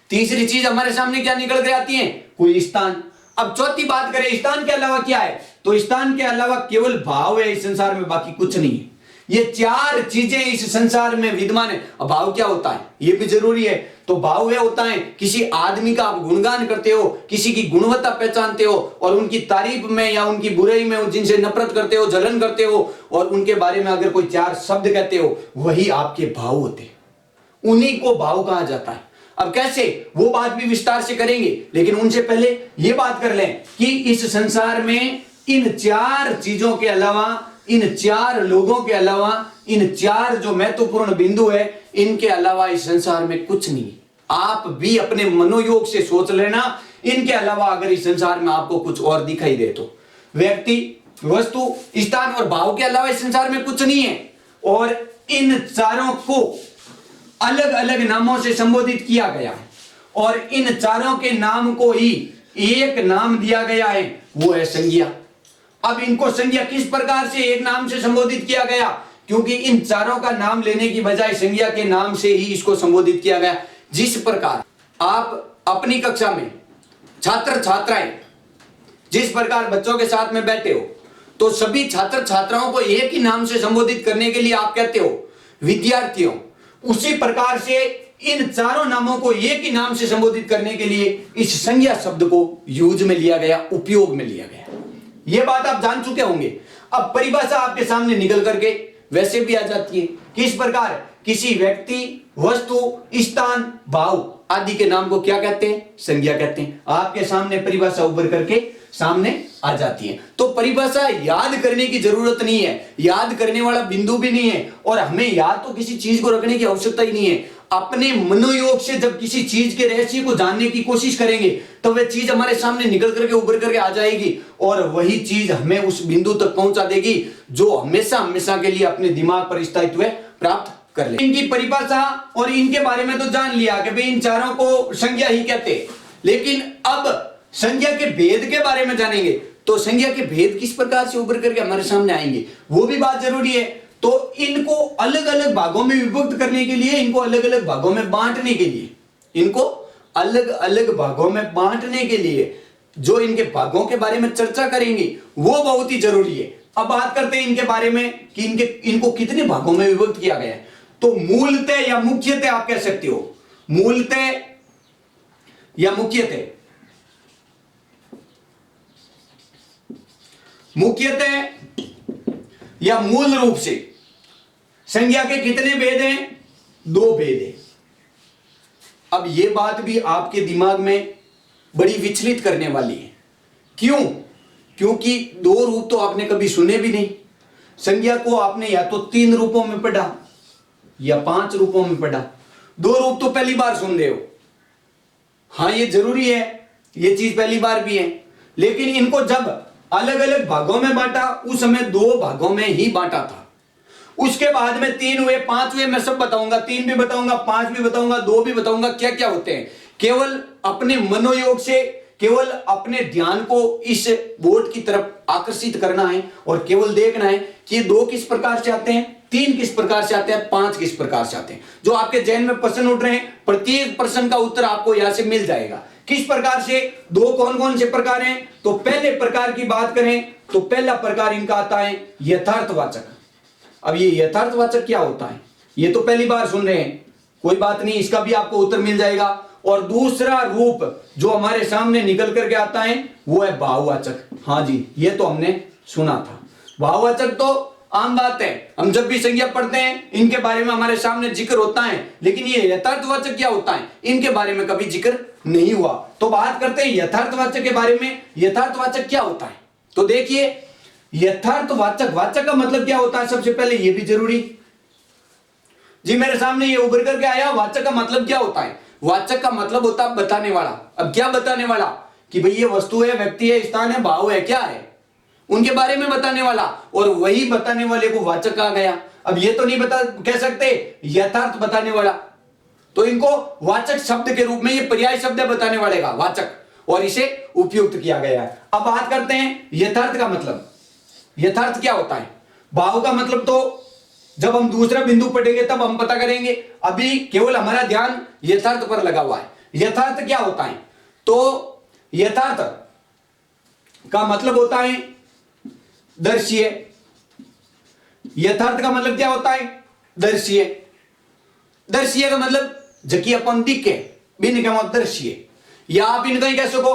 तीसरी चीज हमारे सामने क्या निकल कर आती है, कोई स्थान। अब चौथी बात करें स्थान के अलावा क्या है, तो स्थान के अलावा केवल भाव है इस संसार में, बाकी कुछ नहीं है। ये चार चीजें इस संसार में विद्यमान है। अब भाव क्या होता है ये भी जरूरी है। तो भाव यह होता है किसी आदमी का आप गुणगान करते हो, किसी की गुणवत्ता पहचानते हो और उनकी तारीफ में या उनकी बुराई में जिनसे नफरत करते हो, जलन करते हो और उनके बारे में अगर कोई चार शब्द कहते हो, वही आपके भाव होते हैं, उन्हीं को भाव कहा जाता है। अब कैसे, वो बात भी विस्तार से करेंगे, लेकिन उनसे पहले ये बात कर लें कि इस संसार में इन चार चीजों के अलावा, इन चार लोगों के अलावा, इन चार जो महत्वपूर्ण बिंदु है, इनके अलावा इस संसार में कुछ नहीं। आप भी अपने मनोयोग से सोच लेना, इनके अलावा अगर इस संसार में आपको कुछ और दिखाई दे तो व्यक्ति, वस्तु, स्थान और भाव के अलावा इस संसार में कुछ नहीं है। और इन चारों को अलग अलग नामों से संबोधित किया गया है और इन चारों के नाम को ही एक नाम दिया गया है, वो है संज्ञा। अब इनको संज्ञा किस प्रकार से एक नाम से संबोधित किया गया, क्योंकि इन चारों का नाम लेने की बजाय संज्ञा के नाम से ही इसको संबोधित किया गया। जिस प्रकार आप अपनी कक्षा में छात्र छात्राएं जिस प्रकार बच्चों के साथ में बैठे हो, तो सभी छात्र छात्राओं को एक ही नाम से संबोधित करने के लिए आप कहते हो विद्यार्थियों। उसी प्रकार से इन चारों नामों को एक ही नाम से संबोधित करने के लिए इस संज्ञा शब्द को यूज में लिया गया, उपयोग में लिया गया। यह बात आप जान चुके होंगे। अब परिभाषा आपके सामने निकल करके वैसे भी आ जाती है। किस प्रकार, किसी व्यक्ति, वस्तु, स्थान, भाव आदि के नाम को क्या कहते हैं, संज्ञा कहते हैं। आपके सामने परिभाषा उभर करके सामने आ जाती है। तो परिभाषा याद करने की जरूरत नहीं है, याद करने वाला बिंदु भी नहीं है, और हमें याद तो किसी चीज को रखने की आवश्यकता ही नहीं है। अपने मनोयोग से जब किसी चीज के रहस्य को जानने की कोशिश करेंगे तो वह चीज हमारे सामने निकल करके उभर करके आ जाएगी और वही चीज हमें उस बिंदु तक पहुंचा देगी जो हमेशा हमेशा के लिए अपने दिमाग पर स्थायित्व प्राप्त कर ले। इनकी परिभाषा और इनके बारे में तो जान लिया कि भाई इन चारों को संज्ञा ही कहते हैं, लेकिन अब संज्ञा के भेद के बारे में जानेंगे। तो संज्ञा के भेद किस प्रकार से उभर करके हमारे सामने आएंगे, वो भी बात जरूरी है। तो इनको अलग अलग भागों में विभक्त करने के लिए, इनको अलग अलग भागों में बांटने के लिए, इनको अलग अलग भागों में बांटने के लिए जो इनके भागों के बारे में चर्चा करेंगे वो बहुत ही जरूरी है। अब बात करते हैं इनके बारे में कि इनको कितने भागों में विभक्त किया गया है। तो मूलतः या मुख्यतः आप कह सकते हो, मूलतः या मुख्यतः, मुख्यतः या मूल रूप से संज्ञा के कितने भेद हैं, दो भेद हैं। अब यह बात भी आपके दिमाग में बड़ी विचलित करने वाली है। क्यों? क्योंकि दो रूप तो आपने कभी सुने भी नहीं। संज्ञा को आपने या तो 3 रूपों में पढ़ा या 5 रूपों में पढ़ा, 2 रूप तो पहली बार सुन रहे हो। हां, ये जरूरी है, ये चीज पहली बार भी है, लेकिन इनको जब अलग अलग भागों में बांटा उस समय 2 भागों में ही बांटा था। उसके बाद में 3 हुए, 5 हुए, मैं सब बताऊंगा, 3 भी बताऊंगा, 5 भी बताऊंगा, 2 भी बताऊंगा, क्या क्या होते हैं। केवल अपने मनोयोग से, केवल अपने ध्यान को इस बोर्ड की तरफ आकर्षित करना है और केवल देखना है कि ये 2 किस प्रकार से आते हैं, 3 किस प्रकार से आते हैं, 5 किस प्रकार से आते हैं। जो आपके जहन में प्रश्न उठ रहे हैं, प्रत्येक प्रश्न का उत्तर आपको यहां से मिल जाएगा। किस प्रकार से, 2 कौन कौन से प्रकार हैं। तो पहले प्रकार की बात करें तो पहला प्रकार इनका आता है यथार्थवाचक। अब ये यथार्थवाचक क्या होता है, ये तो पहली बार सुन रहे हैं, कोई बात नहीं, इसका भी आपको उत्तर मिल जाएगा। और दूसरा रूप जो हमारे सामने निकल करके आता है वो है भाववाचक। हाँ जी, ये तो हमने सुना था। भाववाचक तो आम बात है, हम जब भी संज्ञा पढ़ते हैं इनके बारे में हमारे सामने जिक्र होता है, लेकिन ये यथार्थवाचक क्या होता है, इनके बारे में कभी जिक्र नहीं हुआ। तो बात करते हैं यथार्थवाचक के बारे में। यथार्थवाचक क्या होता है, तो देखिए यथार्थवाचक, वाचक का मतलब क्या होता है, सबसे पहले ये भी जरूरी जी, मेरे सामने ये उभर करके आया। वाचक का मतलब क्या होता है, वाचक का मतलब होता है बताने वाला। अब क्या बताने वाला, कि भाई ये वस्तु है, व्यक्ति है, स्थान है, भाव है, क्या है, उनके बारे में बताने वाला, और वही बताने वाले को वाचक कहा गया। अब ये तो नहीं बता कह सकते यथार्थ बताने वाला, तो इनको वाचक शब्द के रूप में, ये पर्याय शब्द है बताने वाले का, वाचक, और इसे उपयुक्त किया गया है। अब बात करते हैं यथार्थ का मतलब। यथार्थ क्या होता है, भाव का मतलब तो जब हम दूसरा बिंदु पढ़ेंगे तब हम पता करेंगे, अभी केवल हमारा ध्यान यथार्थ पर लगा हुआ है। यथार्थ क्या होता है, तो यथार्थ का मतलब होता है दृश्य, यथार्थ का मतलब क्या होता है? दर्शीय। दर्शीय का मतलब जकी अपन दिखे, बिन के मतलब दर्शीय, या आप इनका ही कह सको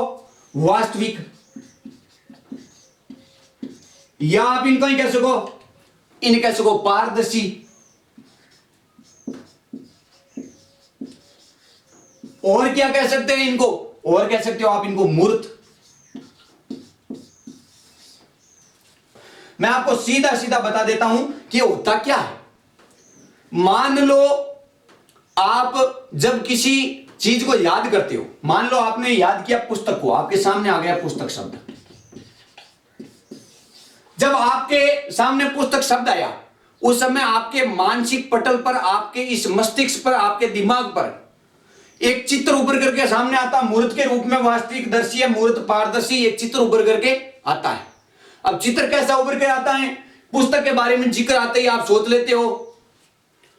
वास्तविक, या आप इनका ही कह सको, इन कह सको पारदर्शी, और क्या कह सकते हैं इनको? और कह सकते हो आप इनको मूर्त। मैं आपको सीधा सीधा बता देता हूं कि होता क्या है। मान लो आप जब किसी चीज को याद करते हो, मान लो आपने याद किया पुस्तक को, आपके सामने आ गया पुस्तक शब्द। जब आपके सामने पुस्तक शब्द आया, उस समय आपके मानसिक पटल पर, आपके इस मस्तिष्क पर, आपके दिमाग पर एक चित्र उभर करके सामने आता, मूर्त के रूप में, वास्तविक, दर्शीय, मूर्त, पारदर्शी, एक चित्र उभर करके आता है। अब चित्र कैसा उभर के आता है? पुस्तक के बारे में जिक्र आते ही आप सोच लेते हो,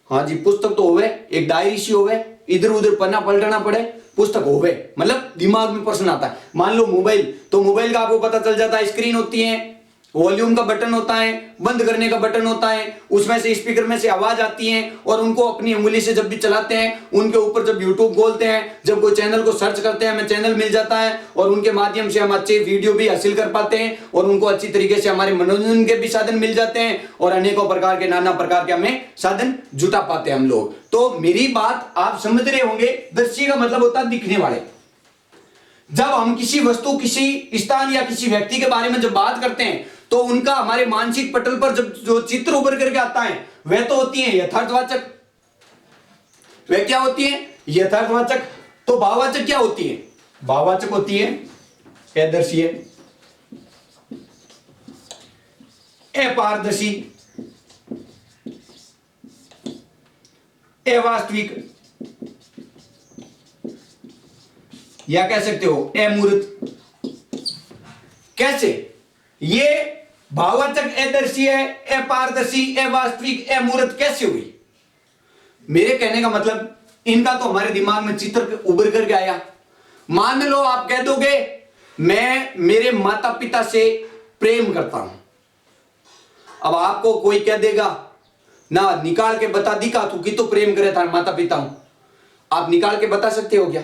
हाँ जी पुस्तक तो होवे, एक डायरी सी होवे, इधर उधर पन्ना पलटना पड़े, पुस्तक होवे, मतलब दिमाग में प्रश्न आता है। मान लो मोबाइल, तो मोबाइल का आपको पता चल जाता है, स्क्रीन होती है, वॉल्यूम का बटन होता है, बंद करने का बटन होता है, उसमें से स्पीकर में से आवाज आती है, और उनको अपनी उंगली से जब भी चलाते हैं, उनके ऊपर जब यूट्यूब खोलते हैं, जब कोई चैनल को सर्च करते हैं, हमें चैनल मिल जाता है, और उनके माध्यम से हम अच्छे वीडियो भी हासिल कर पाते हैं, और उनको अच्छी तरीके से हमारे मनोरंजन के भी साधन मिल जाते हैं, और अनेकों प्रकार के, नाना प्रकार के हमें साधन जुटा पाते हैं हम लोग। तो मेरी बात आप समझ रहे होंगे, दृश्य का मतलब होता है दिखने वाले। जब हम किसी वस्तु, किसी स्थान या किसी व्यक्ति के बारे में जब बात करते हैं, तो उनका हमारे मानसिक पटल पर जब जो चित्र उभर करके आता है, वह तो होती है यथार्थवाचक। वह क्या होती है? यथार्थवाचक। तो भाववाचक क्या होती है? भाववाचक होती है अदर्शीय, अपारदर्शी, अवास्तविक, या कह सकते हो अमूर्त। कैसे? ये भाववाचक अदर्शीय, अपारदर्शी, अवास्तविक, अमूर्त कैसे हुई? मेरे कहने का मतलब, इनका तो हमारे दिमाग में चित्र उभर करके आया। मान लो आप कह दोगे मैं मेरे माता पिता से प्रेम करता हूं। अब आपको कोई कह देगा ना, निकाल के बता, दिखा तू कि तो प्रेम करे था माता पिता हूं। आप निकाल के बता सकते हो क्या?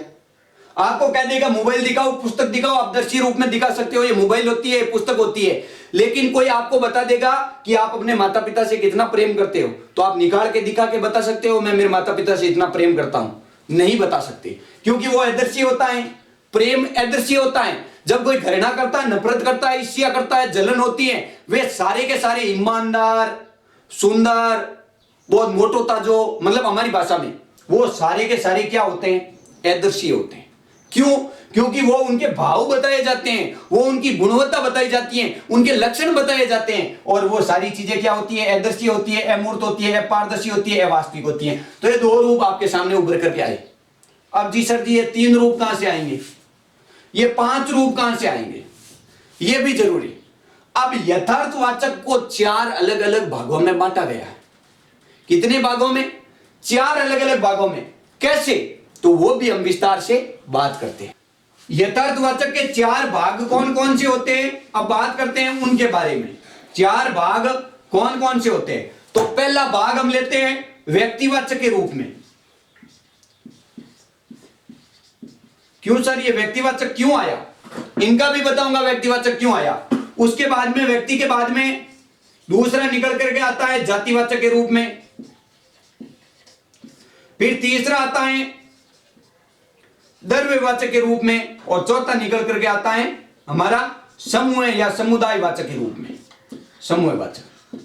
आपको कह देगा मोबाइल दिखाओ, पुस्तक दिखाओ, आप दर्शी रूप में दिखा सकते हो, ये मोबाइल होती है, पुस्तक होती है। लेकिन कोई आपको बता देगा कि आप अपने माता पिता से कितना प्रेम करते हो, तो आप निकाल के दिखा के बता सकते हो मैं मेरे माता पिता से इतना प्रेम करता हूं? नहीं बता सकते, क्योंकि वो अदर्शी होता है। प्रेम अदर्शी होता है। जब कोई घृणा करता है, नफरत करता है, ईर्ष्या करता है, जलन होती है, वे सारे के सारे ईमानदार, सुंदर, बहुत मोटो ताजो, मतलब हमारी भाषा में वो सारे के सारे क्या होते हैं? अदर्शी होते हैं। क्यों? क्योंकि वो उनके भाव बताए जाते हैं, वो उनकी गुणवत्ता बताई जाती है, उनके लक्षण बताए जाते हैं, और वो सारी चीजें क्या होती है? अदर्शी होती है, अमूर्त होती है, अपारदर्शी होती है, अवास्तविक होती है। तो ये दो रूप आपके सामने उभर करके आए। अब जी सर जी, ये तीन रूप कहां से आएंगे? ये पांच रूप कहां से आएंगे? ये भी जरूरी। अब यथार्थवाचक को चार अलग अलग भागों में बांटा गया है। कितने भागों में? चार अलग अलग भागों में। कैसे? तो वो भी हम विस्तार से बात करते हैं। यथार्थवाचक के चार भाग कौन कौन से होते हैं, अब बात करते हैं उनके बारे में। चार भाग कौन कौन से होते हैं? तो पहला भाग हम लेते हैं व्यक्तिवाचक के रूप में। क्यों सर ये व्यक्तिवाचक क्यों आया? इनका भी बताऊंगा व्यक्तिवाचक क्यों आया। उसके बाद में व्यक्ति के बाद में दूसरा निकल करके आता है जातिवाचक के रूप में। फिर तीसरा आता है द्रव्यवाचक के रूप में, और चौथा निकल करके आता है हमारा समूह या समुदायवाचक के रूप में, समूहवाचक।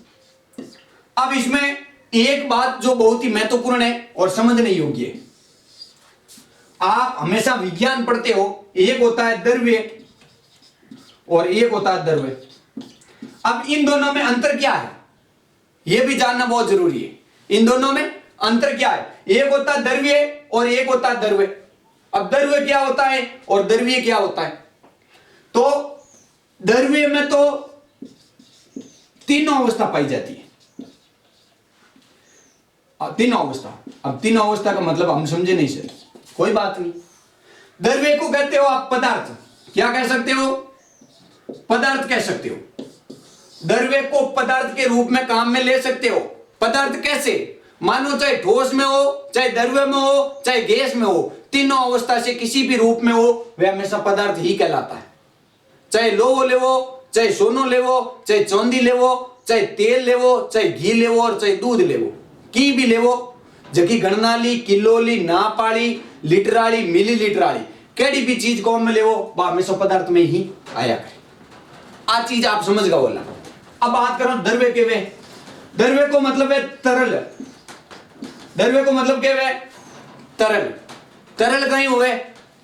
अब इसमें एक बात जो बहुत ही महत्वपूर्ण है और समझने योग्य है, आप हमेशा विज्ञान पढ़ते हो, एक होता है द्रव्य और एक होता है द्रव्य। अब इन दोनों में अंतर क्या है, यह भी जानना बहुत जरूरी है। इन दोनों में अंतर क्या है? एक होता है द्रव्य और एक होता है द्रव्य। अब द्रव्य क्या होता है और द्रव्य क्या होता है? तो द्रव्य में तो तीनों अवस्था पाई जाती है। तीनों अवस्था, अब तीनों अवस्था का मतलब हम समझे नहीं सर, कोई बात नहीं। द्रव्य को कहते हो आप पदार्थ, क्या कह सकते हो? पदार्थ कह सकते हो। द्रव्य को पदार्थ के रूप में काम में ले सकते हो। पदार्थ कैसे? मानो चाहे ठोस में हो, चाहे द्रव्य में हो, चाहे गैस में हो, तीनों अवस्था से किसी भी रूप में हो, वह हमेशा पदार्थ ही कहलाता है। चाहे लोहो लेवो, चाहे सोनो लेवो, चाहे चांदी लेवो, चाहे तेल लेवो, चाहे घी लेवो और चाहे दूध लेवो, की भी लेवो, जबकि गणनाली, किलोली, नापाली, लीटराली, मिलीलीटराली, केड़ी भी चीज को में लेवो, वह हमेशा पदार्थ में ही आया करे। आ चीज आप समझ गए बोला। अब बात करो द्रव्य के वे। द्रव्य को मतलब है तरल। द्रव्य को मतलब क्या है? तरल। तरल कहीं हुए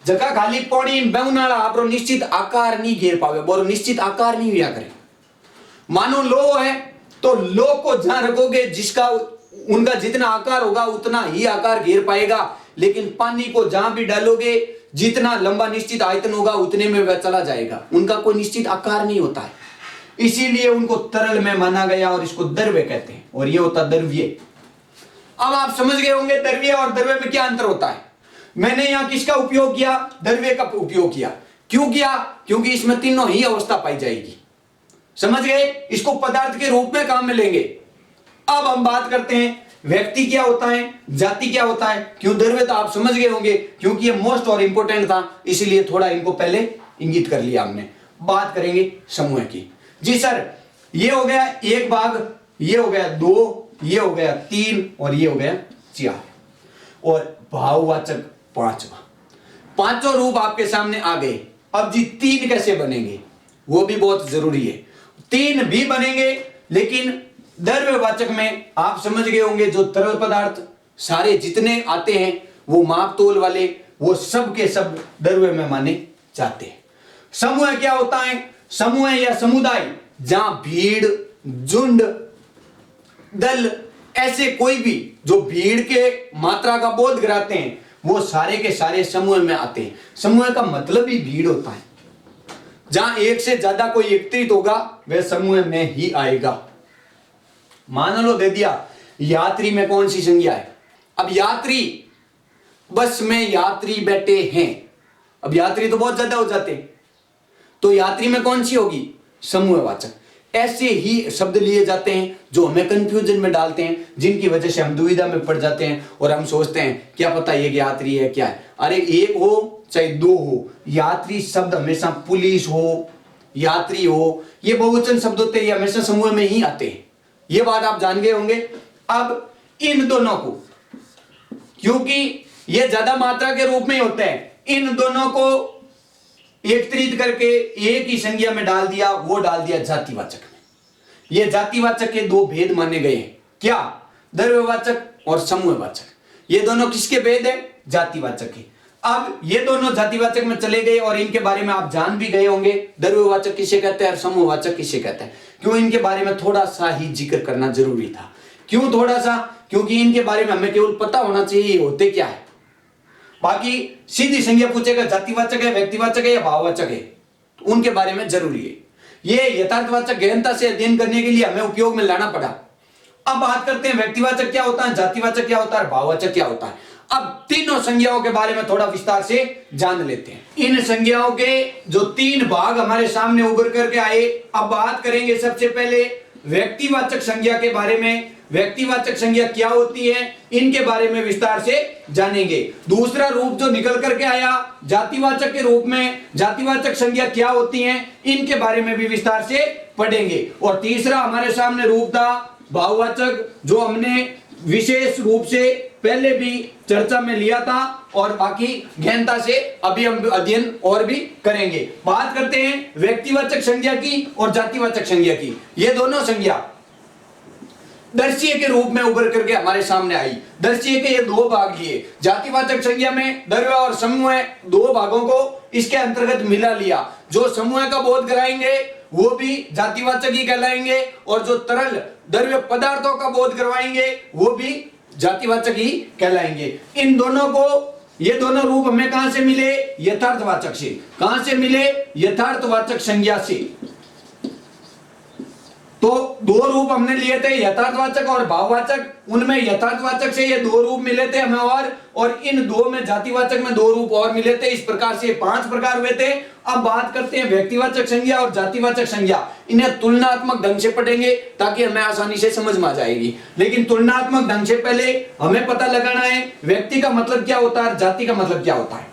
जगह खाली पौड़ी बेउनाला आपरो निश्चित आकार नहीं घेर पावे, बोलो निश्चित आकार नहीं हुआ करे। मानो लो है तो लो को जहां रखोगे जिसका उनका जितना आकार होगा उतना ही आकार घेर पाएगा, लेकिन पानी को जहां भी डालोगे जितना लंबा निश्चित आयतन होगा उतने में वह चला जाएगा, उनका कोई निश्चित आकार नहीं होता है। इसीलिए उनको तरल में माना गया और इसको द्रव्य कहते हैं, और ये होता द्रव्य। अब आप समझ गए होंगे द्रव्य और द्रव्य में क्या अंतर होता है। मैंने यहां किसका उपयोग किया? द्रव्य का उपयोग किया। क्यों किया? क्योंकि इसमें तीनों ही अवस्था पाई जाएगी। समझ गए? इसको पदार्थ के रूप में काम में लेंगे। अब हम बात करते हैं व्यक्ति क्या होता है, जाति क्या होता है। क्यों द्रव्य तो आप समझ गए होंगे, क्योंकि ये मोस्ट और इंपोर्टेंट था, इसीलिए थोड़ा इनको पहले इंगित कर लिया हमने। बात करेंगे समूह की। जी सर, ये हो गया एक भाग, ये हो गया दो, ये हो गया तीन और ये हो गया चार, और भाववाचक पांचवा। पांचों रूप आपके सामने आ गए। अब जी तीन कैसे बनेंगे वो भी बहुत जरूरी है। तीन भी बनेंगे, लेकिन द्रव्यवाचक में आप समझ गए होंगे जो तरल पदार्थ सारे जितने आते हैं वो माप तोल वाले, वो सब के सब द्रव्य में माने जाते हैं। समूह क्या होता है? समूह या समुदाय जहां भीड़, झुंड, दल, ऐसे कोई भी जो भीड़ के मात्रा का बोध कराते हैं वो सारे के सारे समूह में आते हैं। समूह का मतलब ही भीड़ होता है। जहां एक से ज्यादा कोई एकत्रित होगा वह समूह में ही आएगा। मान लो दे दिया यात्री में कौन सी संज्ञा है? अब यात्री, बस में यात्री बैठे हैं। अब यात्री तो बहुत ज्यादा हो जाते हैं, तो यात्री में कौन सी होगी? समूहवाचक। ऐसे ही शब्द लिए जाते हैं जो हमें कंफ्यूजन में डालते हैं, जिनकी वजह से हम दुविधा में पड़ जाते हैं और हम सोचते हैं क्या पता ये यात्री है क्या है। अरे एक हो चाहे दो हो, यात्री शब्द हमेशा पुलिस हो, यात्री हो, ये बहुवचन शब्द होते हैं, ये हमेशा समूह में ही आते हैं। ये बात आप जान गए होंगे। अब इन दोनों को, क्योंकि ये ज्यादा मात्रा के रूप में होते हैं, इन दोनों को एकत्रित करके एक ही संज्ञा में डाल दिया, वो डाल दिया जातिवाचक में। ये जातिवाचक के दो भेद माने गए हैं। क्या? द्रव्यवाचक और समूहवाचक। ये दोनों किसके भेद है? जातिवाचक के। अब ये दोनों जातिवाचक में चले गए और इनके बारे में आप जान भी गए होंगे, द्रव्यवाचक किसे कहते हैं और समूहवाचक किसे कहते हैं। क्यों इनके बारे में थोड़ा सा ही जिक्र करना जरूरी था। क्यों थोड़ा सा? क्योंकि इनके बारे में हमें केवल पता होना चाहिए होते क्या है। बाकी सीधी संज्ञा पूछेगा जातिवाचक है, व्यक्तिवाचक है या भाववाचक है, तो उनके बारे में जरूरी है। ये यथार्थवाचक गहनता से अध्ययन करने के लिए हमें उपयोग में लाना पड़ा। अब बात करते हैं व्यक्तिवाचक क्या होता है, जातिवाचक क्या होता है, भाववाचक क्या होता है। अब तीनों संज्ञाओं के बारे में थोड़ा विस्तार से जान लेते हैं। इन संज्ञाओं के जो तीन भाग हमारे सामने उभर करके आए, अब बात करेंगे सबसे पहले व्यक्तिवाचक संज्ञा के बारे में। व्यक्तिवाचक संज्ञा क्या होती है, इनके बारे में विस्तार से जानेंगे। दूसरा रूप जो निकल करके आया जातिवाचक के रूप में, जातिवाचक संज्ञा क्या होती हैं, इनके बारे में भी विस्तार से पढ़ेंगे। और तीसरा हमारे सामने रूप था भाववाचक, जो हमने विशेष रूप से पहले भी चर्चा में लिया था और बाकी गहनता से अभी हम अध्ययन और भी करेंगे। बात करते हैं व्यक्तिवाचक संज्ञा की और जातिवाचक संज्ञा की। ये दोनों संज्ञा दर्शीय के रूप में उभर करके हमारे सामने आई। दर्शीय के ये दो भाग लिए। जातिवाचक संज्ञा में द्रव्य और समूह दो भागों को इसके अंतर्गत मिला लिया। जो समूह का बोध कराएंगे वो भी जातिवाचक ही कहलाएंगे, और जो तरल द्रव्य पदार्थों का बोध करवाएंगे वो भी जातिवाचक ही कहलाएंगे। इन दोनों को, ये दोनों रूप हमें कहां से मिले? यथार्थवाचक से। कहां से मिले? यथार्थवाचक संज्ञा से। तो दो रूप हमने लिए थे, यथार्थवाचक और भाववाचक। उनमें यथार्थवाचक से ये दो रूप मिले थे हमें, और इन दो में जातिवाचक में दो रूप और मिले थे। इस प्रकार से 5 प्रकार हुए थे। अब बात करते हैं व्यक्तिवाचक संज्ञा और जातिवाचक संज्ञा। इन्हें तुलनात्मक ढंग से पढ़ेंगे ताकि हमें आसानी से समझ में आ जाएगी। लेकिन तुलनात्मक ढंग से पहले हमें पता लगाना है व्यक्ति का मतलब क्या होता है, जाति का मतलब क्या होता है।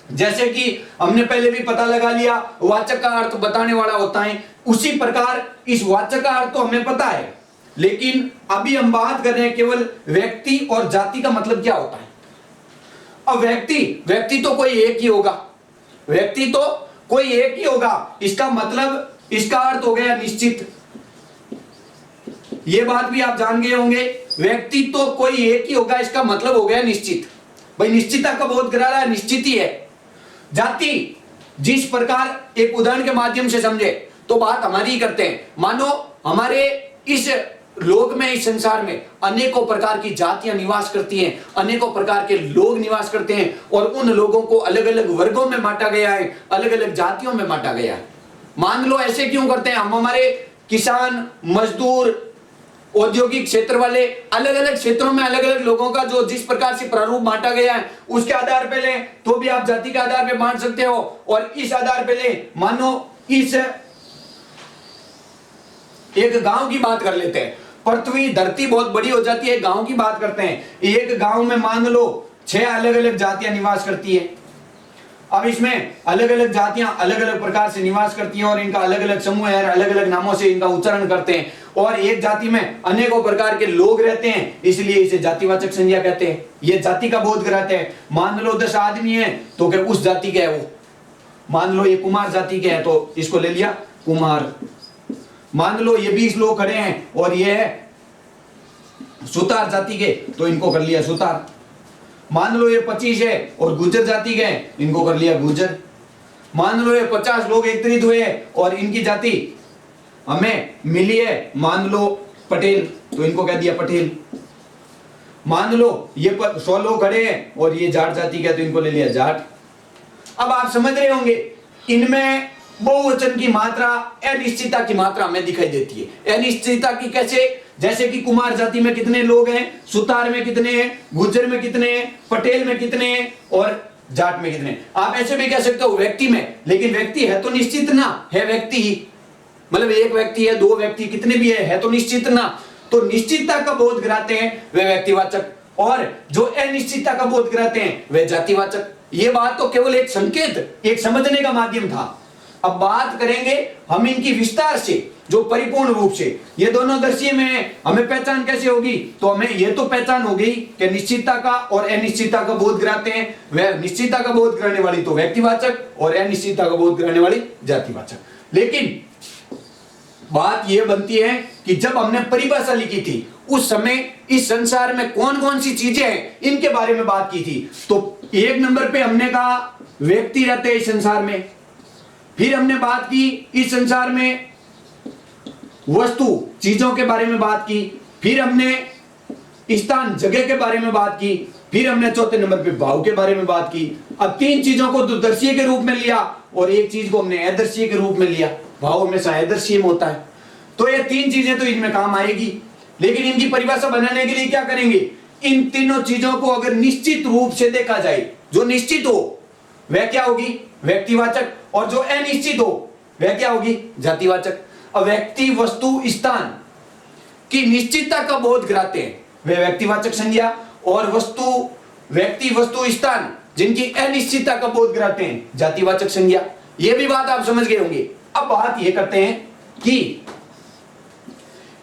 जैसे कि हमने पहले भी पता लगा लिया वाचक का अर्थ बताने वाला होता है, उसी प्रकार इस वाचक का अर्थ तो हमें पता है, लेकिन अभी हम बात कर रहे हैं केवल व्यक्ति और जाति का मतलब क्या होता है। अब व्यक्ति तो कोई एक ही होगा, व्यक्ति तो कोई एक ही होगा, इसका मतलब, इसका अर्थ हो गया निश्चित। यह बात भी आप जान गए होंगे, व्यक्ति तो कोई एक ही होगा, इसका मतलब हो गया निश्चित। भाई निश्चितता का बोध करा रहा है, निश्चित ही है। जाति जिस प्रकार, एक उदाहरण के माध्यम से समझे तो बात हमारी ही करते हैं। मानो हमारे इस लोक में, इस संसार में अनेकों प्रकार की जातियां निवास करती हैं, अनेकों प्रकार के लोग निवास करते हैं, और उन लोगों को अलग अलग वर्गों में बांटा गया है, अलग अलग जातियों में बांटा गया है। मान लो ऐसे क्यों करते हैं हम, हमारे किसान, मजदूर, औद्योगिक क्षेत्र वाले, अलग अलग क्षेत्रों में अलग अलग लोगों का जो जिस प्रकार से प्रारूप बांटा गया है उसके आधार पे ले तो भी आप जाति के आधार पे बांट सकते हो। और इस आधार पे ले, मानो इस एक गांव की बात कर लेते हैं। पृथ्वी, धरती बहुत बड़ी हो जाती है, गांव की बात करते हैं। एक गांव में मान लो 6 अलग अलग जातियां निवास करती है। अब इसमें अलग अलग जातियां अलग अलग प्रकार से निवास करती हैं और इनका अलग अलग समूह है, अलग अलग नामों से इनका उच्चारण करते हैं, और एक जाति में अनेकों प्रकार के लोग रहते हैं, इसलिए इसे जातिवाचक संज्ञा कहते हैं। ये जाति का बोध कराते हैं। मान लो 10 आदमी है तो क्या उस जाति के है वो, मान लो ये कुमार जाति के हैं तो इसको ले लिया कुमार। मान लो ये 20 लोग खड़े हैं और ये है सुतार जाति के तो इनको कर लिया सुतार। मान लो ये 25 है और गुर्जर जाति के हैं, इनको कर लिया गुर्जर। मान लो ये 50 लोग एकत्रित हुए और इनकी जाति हमें मिली है, मान लो पटेल, तो इनको कह दिया पटेल। मान लो ये 100 लोग खड़े हैं और ये जाट जाति के तो इनको ले लिया जाट। अब आप समझ रहे होंगे इनमें बहुवचन की मात्रा, अनिश्चितता की मात्रा हमें दिखाई देती है। अनिश्चितता की कैसे, जैसे कि कुमार जाति में कितने लोग हैं, सुतार में कितने हैं, गुर्जर में कितने हैं, पटेल में कितने हैं और जाट में कितने हैं। आप ऐसे भी कह सकते हो व्यक्ति में, लेकिन व्यक्ति है तो निश्चित ना, है व्यक्ति ही, मतलब एक व्यक्ति है, 2 व्यक्ति, कितने भी है तो निश्चित ना। तो निश्चितता का बोध कराते हैं वे व्यक्तिवाचक, और जो अनिश्चितता का बोध कराते हैं वे जातिवाचक। ये बात तो केवल एक संकेत, एक समझने का माध्यम था। अब बात करेंगे हम इनकी विस्तार से, जो परिपूर्ण रूप से ये दोनों दृश्य में है, हमें पहचान कैसे होगी। तो हमें ये तो पहचान हो गई कि निश्चितता का और अनिश्चितता का बोध कराते हैं, वह निश्चितता का बोध कराने वाली तो व्यक्तिवाचक और अनिश्चितता का बोध कराने वाली जातिवाचक। लेकिन बात यह बनती है कि जब हमने परिभाषा लिखी थी उस समय इस संसार में कौन कौन सी चीजें हैं इनके बारे में बात की थी। तो 1 नंबर पे हमने कहा व्यक्ति रहते हैं इस संसार में। फिर हमने बात की इस संसार में वस्तु, चीजों के बारे में बात की। फिर हमने स्थान, जगह के बारे में बात की। फिर हमने 4थे नंबर पे भाव के बारे में बात की। अब 3 चीजों को दृश्य के रूप में लिया और एक चीज को हमने अदृश्य के रूप में लिया। भाव हमेशा अदृश्य में होता है, तो ये 3 चीजें तो इनमें काम आएगी। लेकिन इनकी परिभाषा बनाने के लिए क्या करेंगे, इन तीनों चीजों को अगर निश्चित रूप से देखा जाए, जो निश्चित हो वह क्या होगी, व्यक्तिवाचक, और जो अनिश्चित हो वह क्या होगी, जातिवाचक। अब व्यक्ति, वस्तु, स्थान की निश्चितता का बोध कराते हैं वे व्यक्तिवाचक संज्ञा, और वस्तु, व्यक्ति, वस्तु, स्थान जिनकी अनिश्चितता का बोध कराते हैं जातिवाचक संज्ञा। यह भी बात आप समझ गए होंगे। अब बात यह करते हैं कि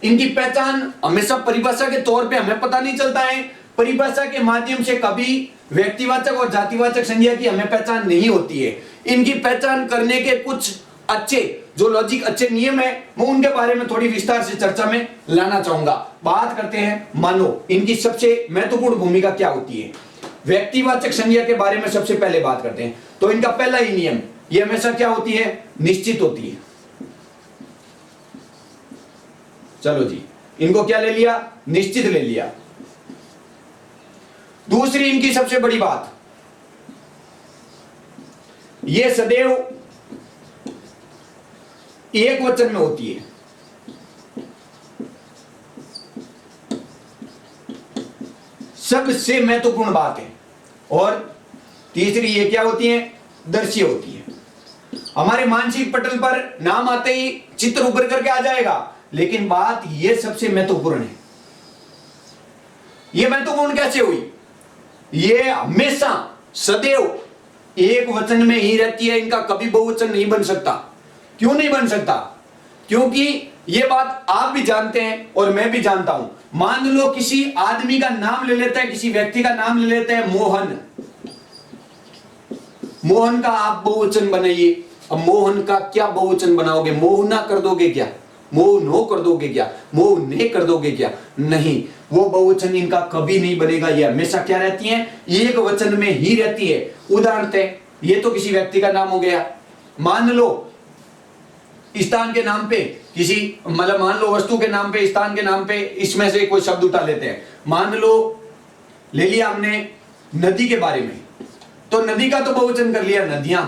इनकी पहचान हमेशा परिभाषा के तौर पे हमें पता नहीं चलता है। परिभाषा के माध्यम से कभी व्यक्तिवाचक और जातिवाचक संज्ञा की हमें पहचान नहीं होती है। इनकी पहचान करने के कुछ अच्छे जो लॉजिक, अच्छे नियम है, मैं उनके बारे में थोड़ी विस्तार से चर्चा में लाना चाहूंगा। बात करते हैं मानो इनकी सबसे महत्वपूर्ण भूमिका क्या होती है। व्यक्तिवाचक संज्ञा के बारे में सबसे पहले बात करते हैं। तो इनका पहला ही नियम, ये हमेशा क्या होती है, निश्चित होती है। चलो जी, इनको क्या ले लिया, निश्चित ले लिया। दूसरी इनकी सबसे बड़ी बात, ये सदैव एक वचन में होती है। सबसे महत्वपूर्ण बात है। और तीसरी ये क्या होती है, दर्शीय होती है। हमारे मानसिक पटल पर नाम आते ही चित्र उभर करके आ जाएगा, लेकिन बात ये सबसे महत्वपूर्ण है। ये महत्वपूर्ण कैसे हुई, ये हमेशा सदैव एक वचन में ही रहती है, इनका कभी बहुवचन नहीं बन सकता। क्यों नहीं बन सकता, क्योंकि ये बात आप भी जानते हैं और मैं भी जानता हूं। मान लो किसी आदमी का नाम ले लेता है, किसी व्यक्ति का नाम ले लेता है मोहन, मोहन का आप बहुवचन बनाइए। अब मोहन का क्या बहुवचन बनाओगे, मोहना कर दोगे क्या, मोहनो कर दोगे क्या, मोहने कर दोगे क्या, नहीं, वो बहुवचन इनका कभी नहीं बनेगा। ये हमेशा क्या रहती है, एक वचन में ही रहती है। उदाहरणतः ये तो किसी व्यक्ति का नाम हो गया। मान लो स्थान के नाम पे किसी, मतलब मान लो वस्तु के नाम पे, स्थान के नाम पे, इसमें से कोई शब्द उठा लेते हैं। मान लो ले लिया हमने नदी के बारे में, तो नदी का तो बहुवचन कर लिया नदियां।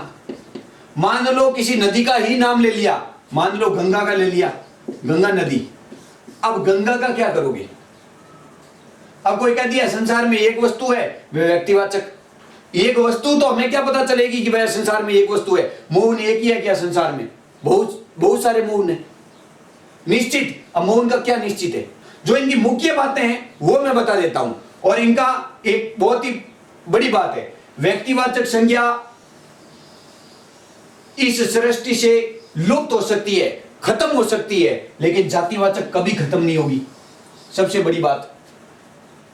मान लो किसी नदी का ही नाम ले लिया, मान लो गंगा का ले लिया, गंगा नदी। अब गंगा का क्या करोगे, अब कोई कह दिया संसार में एक वस्तु है, वह व्यक्तिवाचक। एक वस्तु तो हमें क्या पता चलेगी कि भाई संसार में एक वस्तु है, मौन एक ही है क्या संसार में, बहुत सारे मौन है निश्चित। अब मौन का क्या निश्चित है, जो इनकी मुख्य बातें हैं वो मैं बता देता हूं। और इनका एक बहुत ही बड़ी बात है, व्यक्तिवाचक संज्ञा इस सृष्टि से लुप्त हो सकती है, खत्म हो सकती है, लेकिन जातिवाचक कभी खत्म नहीं होगी। सबसे बड़ी बात।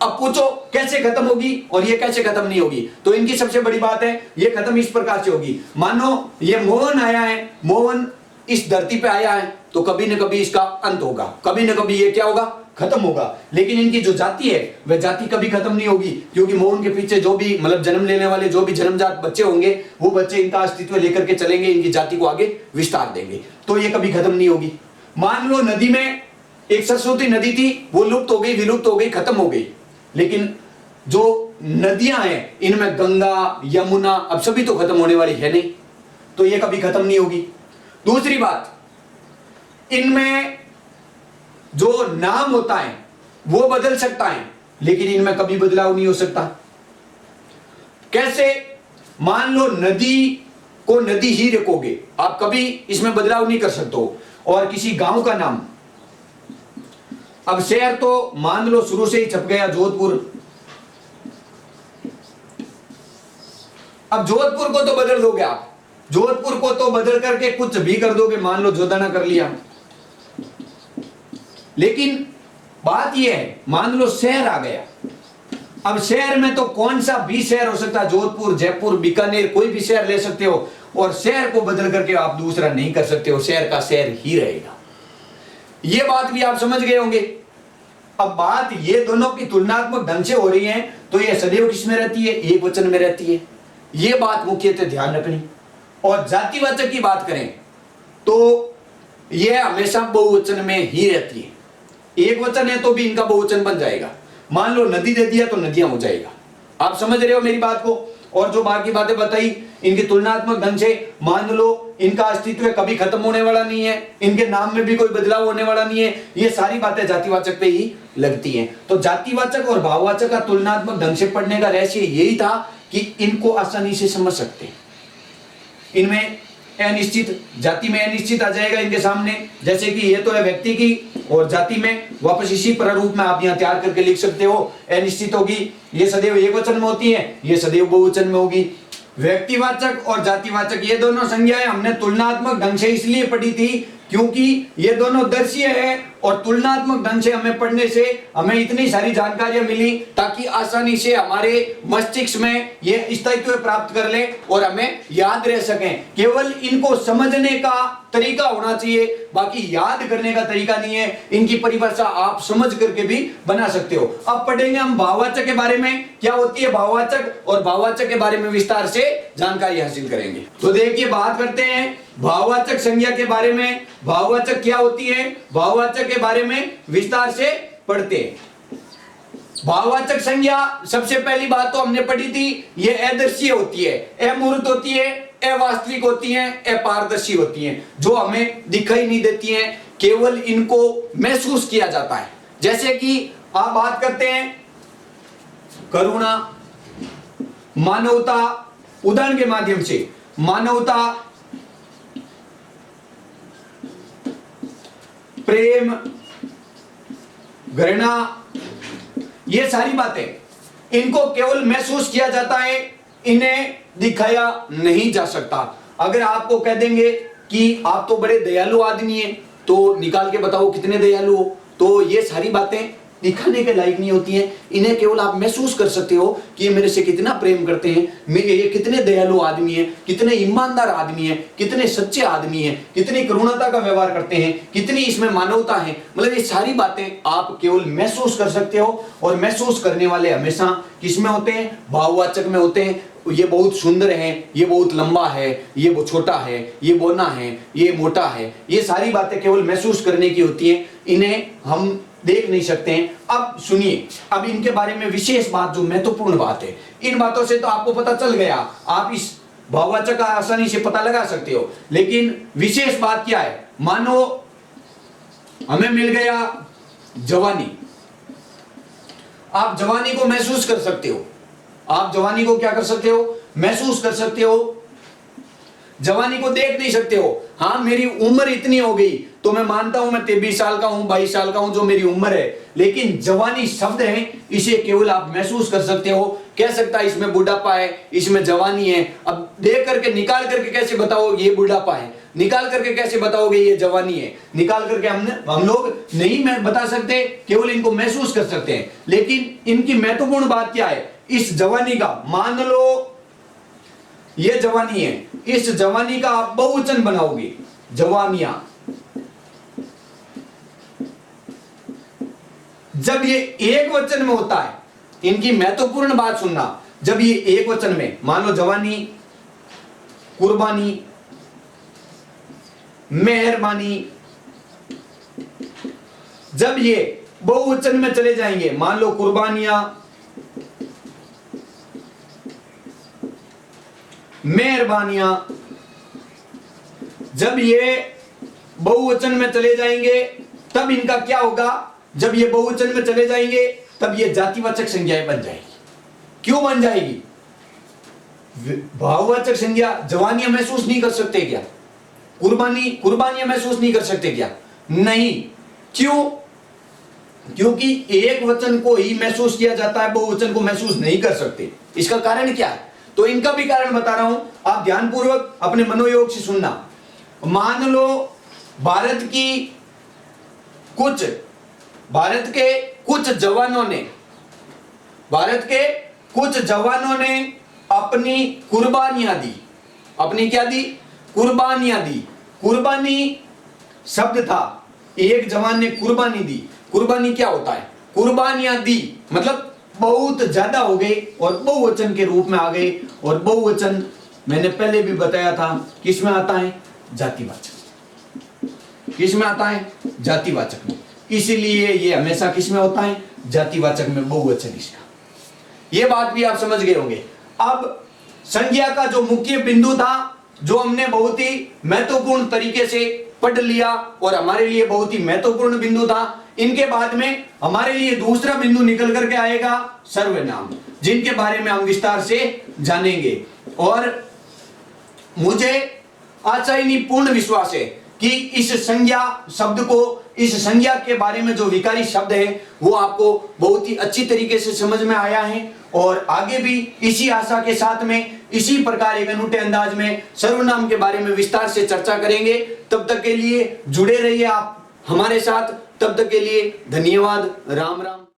अब पूछो कैसे खत्म होगी और ये कैसे खत्म नहीं होगी, तो इनकी सबसे बड़ी बात है, ये खत्म इस प्रकार से होगी। मानो ये मोहन आया है, मोहन इस धरती पे आया है, तो कभी न कभी इसका अंत होगा, कभी न कभी ये क्या होगा, खत्म होगा। लेकिन इनकी जो जाति है वह जाति कभी खत्म नहीं होगी, क्योंकि मोहन के पीछे जो भी मतलब जन्म लेने वाले जो भी जन्मजात बच्चे होंगे, वो बच्चे इनका अस्तित्व लेकर के चलेंगे, इनकी जाति को आगे विस्तार देंगे, तो ये कभी खत्म नहीं होगी। मान लो नदी में एक सरस्वती नदी थी, वो लुप्त हो गई, विलुप्त हो गई, खत्म हो गई, लेकिन जो नदियां हैं इनमें गंगा, यमुना, अब सभी तो खत्म होने वाली है नहीं, तो ये कभी खत्म नहीं होगी। दूसरी बात, इनमें जो नाम होता है वो बदल सकता है, लेकिन इनमें कभी बदलाव नहीं हो सकता। कैसे, मान लो नदी को नदी ही रखोगे, आप कभी इसमें बदलाव नहीं कर सकते हो। और किसी गांव का नाम, अब शहर तो मान लो शुरू से ही छप गया जोधपुर, अब जोधपुर को तो बदल दोगे आप, जोधपुर को तो बदल करके कुछ भी कर दोगे, मान लो जोधाना कर लिया। लेकिन बात यह है, मान लो शहर आ गया, अब शहर में तो कौन सा भी शहर हो सकता है, जोधपुर, जयपुर, बीकानेर, कोई भी शहर ले सकते हो, और शहर को बदल करके आप दूसरा नहीं कर सकते हो, शहर का शहर ही रहेगा। यह बात भी आप समझ गए होंगे। अब बात ये दोनों की तुलनात्मक ढंग से हो रही है, तो यह सदैव किस में रहती है, एक वचन में रहती है। यह बात मुख्यतः ध्यान रखनी। और जातिवाचक की बात करें तो यह हमेशा बहुवचन में ही रहती है। एक वचन है तो भी इनका बहुवचन बन जाएगा। मान लो नदी दे दिया तो नदियां हो जाएगा। आप समझ रहे हो मेरी बात को। और जो बाकी बातें बताई इनकी तुलनात्मक ढंग से, मान लो इनका अस्तित्व कभी खत्म होने वाला नहीं है, इनके नाम में भी कोई बदलाव होने वाला नहीं है, ये सारी बातें जातिवाचक पे ही लगती हैं। तो जातिवाचक और भाववाचक का तुलनात्मक ढंग से पढ़ने का रहस्य यही था कि इनको आसानी से समझ सकते हैं। इनमें अनिश्चित, जाति में अनिश्चित आ जाएगा इनके सामने, जैसे कि ये तो है व्यक्ति की, और जाति में वापस इसी प्रारूप में आप यहाँ तैयार करके लिख सकते हो। अनिश्चित होगी, ये सदैव एक वचन में होती है, ये सदैव बहुवचन में होगी। व्यक्तिवाचक और जातिवाचक ये दोनों संज्ञाएं हमने तुलनात्मक ढंग से इसलिए पढ़ी थी क्योंकि ये दोनों दर्शीय है, और तुलनात्मक ढंग से हमें पढ़ने से हमें इतनी सारी जानकारियां मिली ताकि आसानी से हमारे मस्तिष्क में ये स्थायित्व प्राप्त कर ले और हमें याद रह सकें। केवल इनको समझने का तरीका होना चाहिए, बाकी याद करने का तरीका नहीं है। इनकी परिभाषा आप समझ करके भी बना सकते हो। अब पढ़ेंगे हम भाववाचक के बारे में, क्या होती है भाववाचक, और भाववाचक के बारे में विस्तार से जानकारी हासिल करेंगे। तो देखिए बात करते हैं भाववाचक संज्ञा के बारे में। भाववाचक क्या होती है, भाववाचक के बारे में विस्तार से पढ़ते हैं। भाववाचक संज्ञा सबसे पहली बात तो हमने पढ़ी थी, ये अदर्शीय होती है, अमूर्त होती है, अवास्तविक होती हैं, अपारदर्शी होती हैं, जो हमें दिखाई नहीं देती हैं, केवल इनको महसूस किया जाता है। जैसे कि आप बात करते हैं करुणा, मानवता, उदाहरण के माध्यम से मानवता, प्रेम, घृणा, ये सारी बातें इनको केवल महसूस किया जाता है, इन्हें दिखाया नहीं जा सकता। अगर आपको कह देंगे कि आप तो बड़े दयालु आदमी हैं, तो निकाल के बताओ कितने दयालु हो, तो ये सारी बातें दिखाने के लायक नहीं होती हैं। इन्हें केवल आप महसूस कर सकते हो कि ये मेरे से कितना प्रेम करते हैं, ये कितने दयालु आदमी हैं, कितने ईमानदार आदमी हैं, कितने सच्चे आदमी हैं, कितनी करुणता का व्यवहार करते हैं, कितनी इसमें मानवता है। मतलब ये सारी बातें आप केवल महसूस कर सकते हो। और महसूस करने वाले हमेशा किसमें होते हैं? भाववाचक में होते हैं। ये बहुत सुंदर है, ये बहुत लंबा है, ये बहुत छोटा है, ये बोना है, ये मोटा है, ये सारी बातें केवल महसूस करने की होती हैं, इन्हें हम देख नहीं सकते हैं। अब सुनिए, अब इनके बारे में विशेष बात, जो महत्वपूर्ण बात है, इन बातों से तो आपको पता चल गया, आप इस भाववाचक का आसानी से पता लगा सकते हो। लेकिन विशेष बात क्या है? मानो हमें मिल गया जवानी, आप जवानी को महसूस कर सकते हो। आप जवानी को क्या कर सकते हो? महसूस कर सकते हो। जवानी को देख नहीं सकते हो। हाँ, मेरी उम्र इतनी हो गई तो मैं मानता हूं मैं 23 साल का हूं, 22 साल का हूं, जो मेरी उम्र है। लेकिन जवानी शब्द है, इसे केवल आप महसूस कर सकते हो। कह सकता है इसमें बुढ़ापा है, इसमें जवानी है। अब देख करके निकाल करके कैसे बताओ ये बुढ़ापा है? निकाल करके कैसे बताओगे ये जवानी है? निकाल करके हम लोग नहीं मैं बता सकते, केवल इनको महसूस कर सकते हैं। लेकिन इनकी महत्वपूर्ण बात क्या है? इस जवानी का, मान लो ये जवानी है, इस जवानी का आप बहुवचन बनाओगे, जवानियां। जब ये एक वचन में होता है, इनकी महत्वपूर्ण बात सुनना, जब ये एक वचन में, मान लो जवानी, कुर्बानी, मेहरबानी, जब ये बहुवचन में चले जाएंगे, मान लो कुर्बानियां, मेहरबानियां, जब ये बहुवचन में चले जाएंगे तब इनका क्या होगा? जब ये बहुवचन में चले जाएंगे तब ये जातिवाचक संज्ञाएं बन जाएगी। क्यों बन जाएगी? भाववाचक संज्ञा जवानियां महसूस नहीं कर सकते क्या? कुर्बानियां महसूस नहीं कर सकते क्या? नहीं। क्यों? क्योंकि एक वचन को ही महसूस किया जाता है, बहुवचन को महसूस नहीं कर सकते। इसका कारण क्या है? तो इनका भी कारण बता रहा हूं, आप ध्यानपूर्वक अपने मनोयोग से सुनना। मान लो भारत के कुछ जवानों ने अपनी कुर्बानियां दी। अपनी क्या दी? कुर्बानियां दी। कुर्बानी शब्द था, एक जवान ने कुर्बानी दी। कुर्बानी क्या होता है? कुर्बानियां दी मतलब बहुत ज्यादा हो गए और बहुवचन के रूप में आ गए। और बहुवचन मैंने पहले भी बताया था किसमें आता है? जातिवाचक। किसमें आता है? जातिवाचक में। इसलिए ये हमेशा किसमें होता है? जातिवाचक में, बहुवचन इसका। ये बात भी आप समझ गए होंगे। अब संज्ञा का जो मुख्य बिंदु था, जो हमने बहुत ही महत्वपूर्ण तरीके से पढ़ लिया और हमारे लिए बहुत ही महत्वपूर्ण बिंदु था, इनके बाद में हमारे लिए दूसरा बिंदु निकल करके आएगा, सर्वनाम, जिनके बारे में हम विस्तार से जानेंगे। और मुझे आशा ही नहीं, पूर्ण विश्वास है कि इस संज्ञा शब्द को, इस संज्ञा के बारे में जो विकारी शब्द है वो आपको बहुत ही अच्छी तरीके से समझ में आया है। और आगे भी इसी आशा के साथ में, इसी प्रकार एक अनूठे अंदाज में सर्वनाम के बारे में विस्तार से चर्चा करेंगे। तब तक के लिए जुड़े रहिए आप हमारे साथ। तब तक के लिए धन्यवाद। राम राम।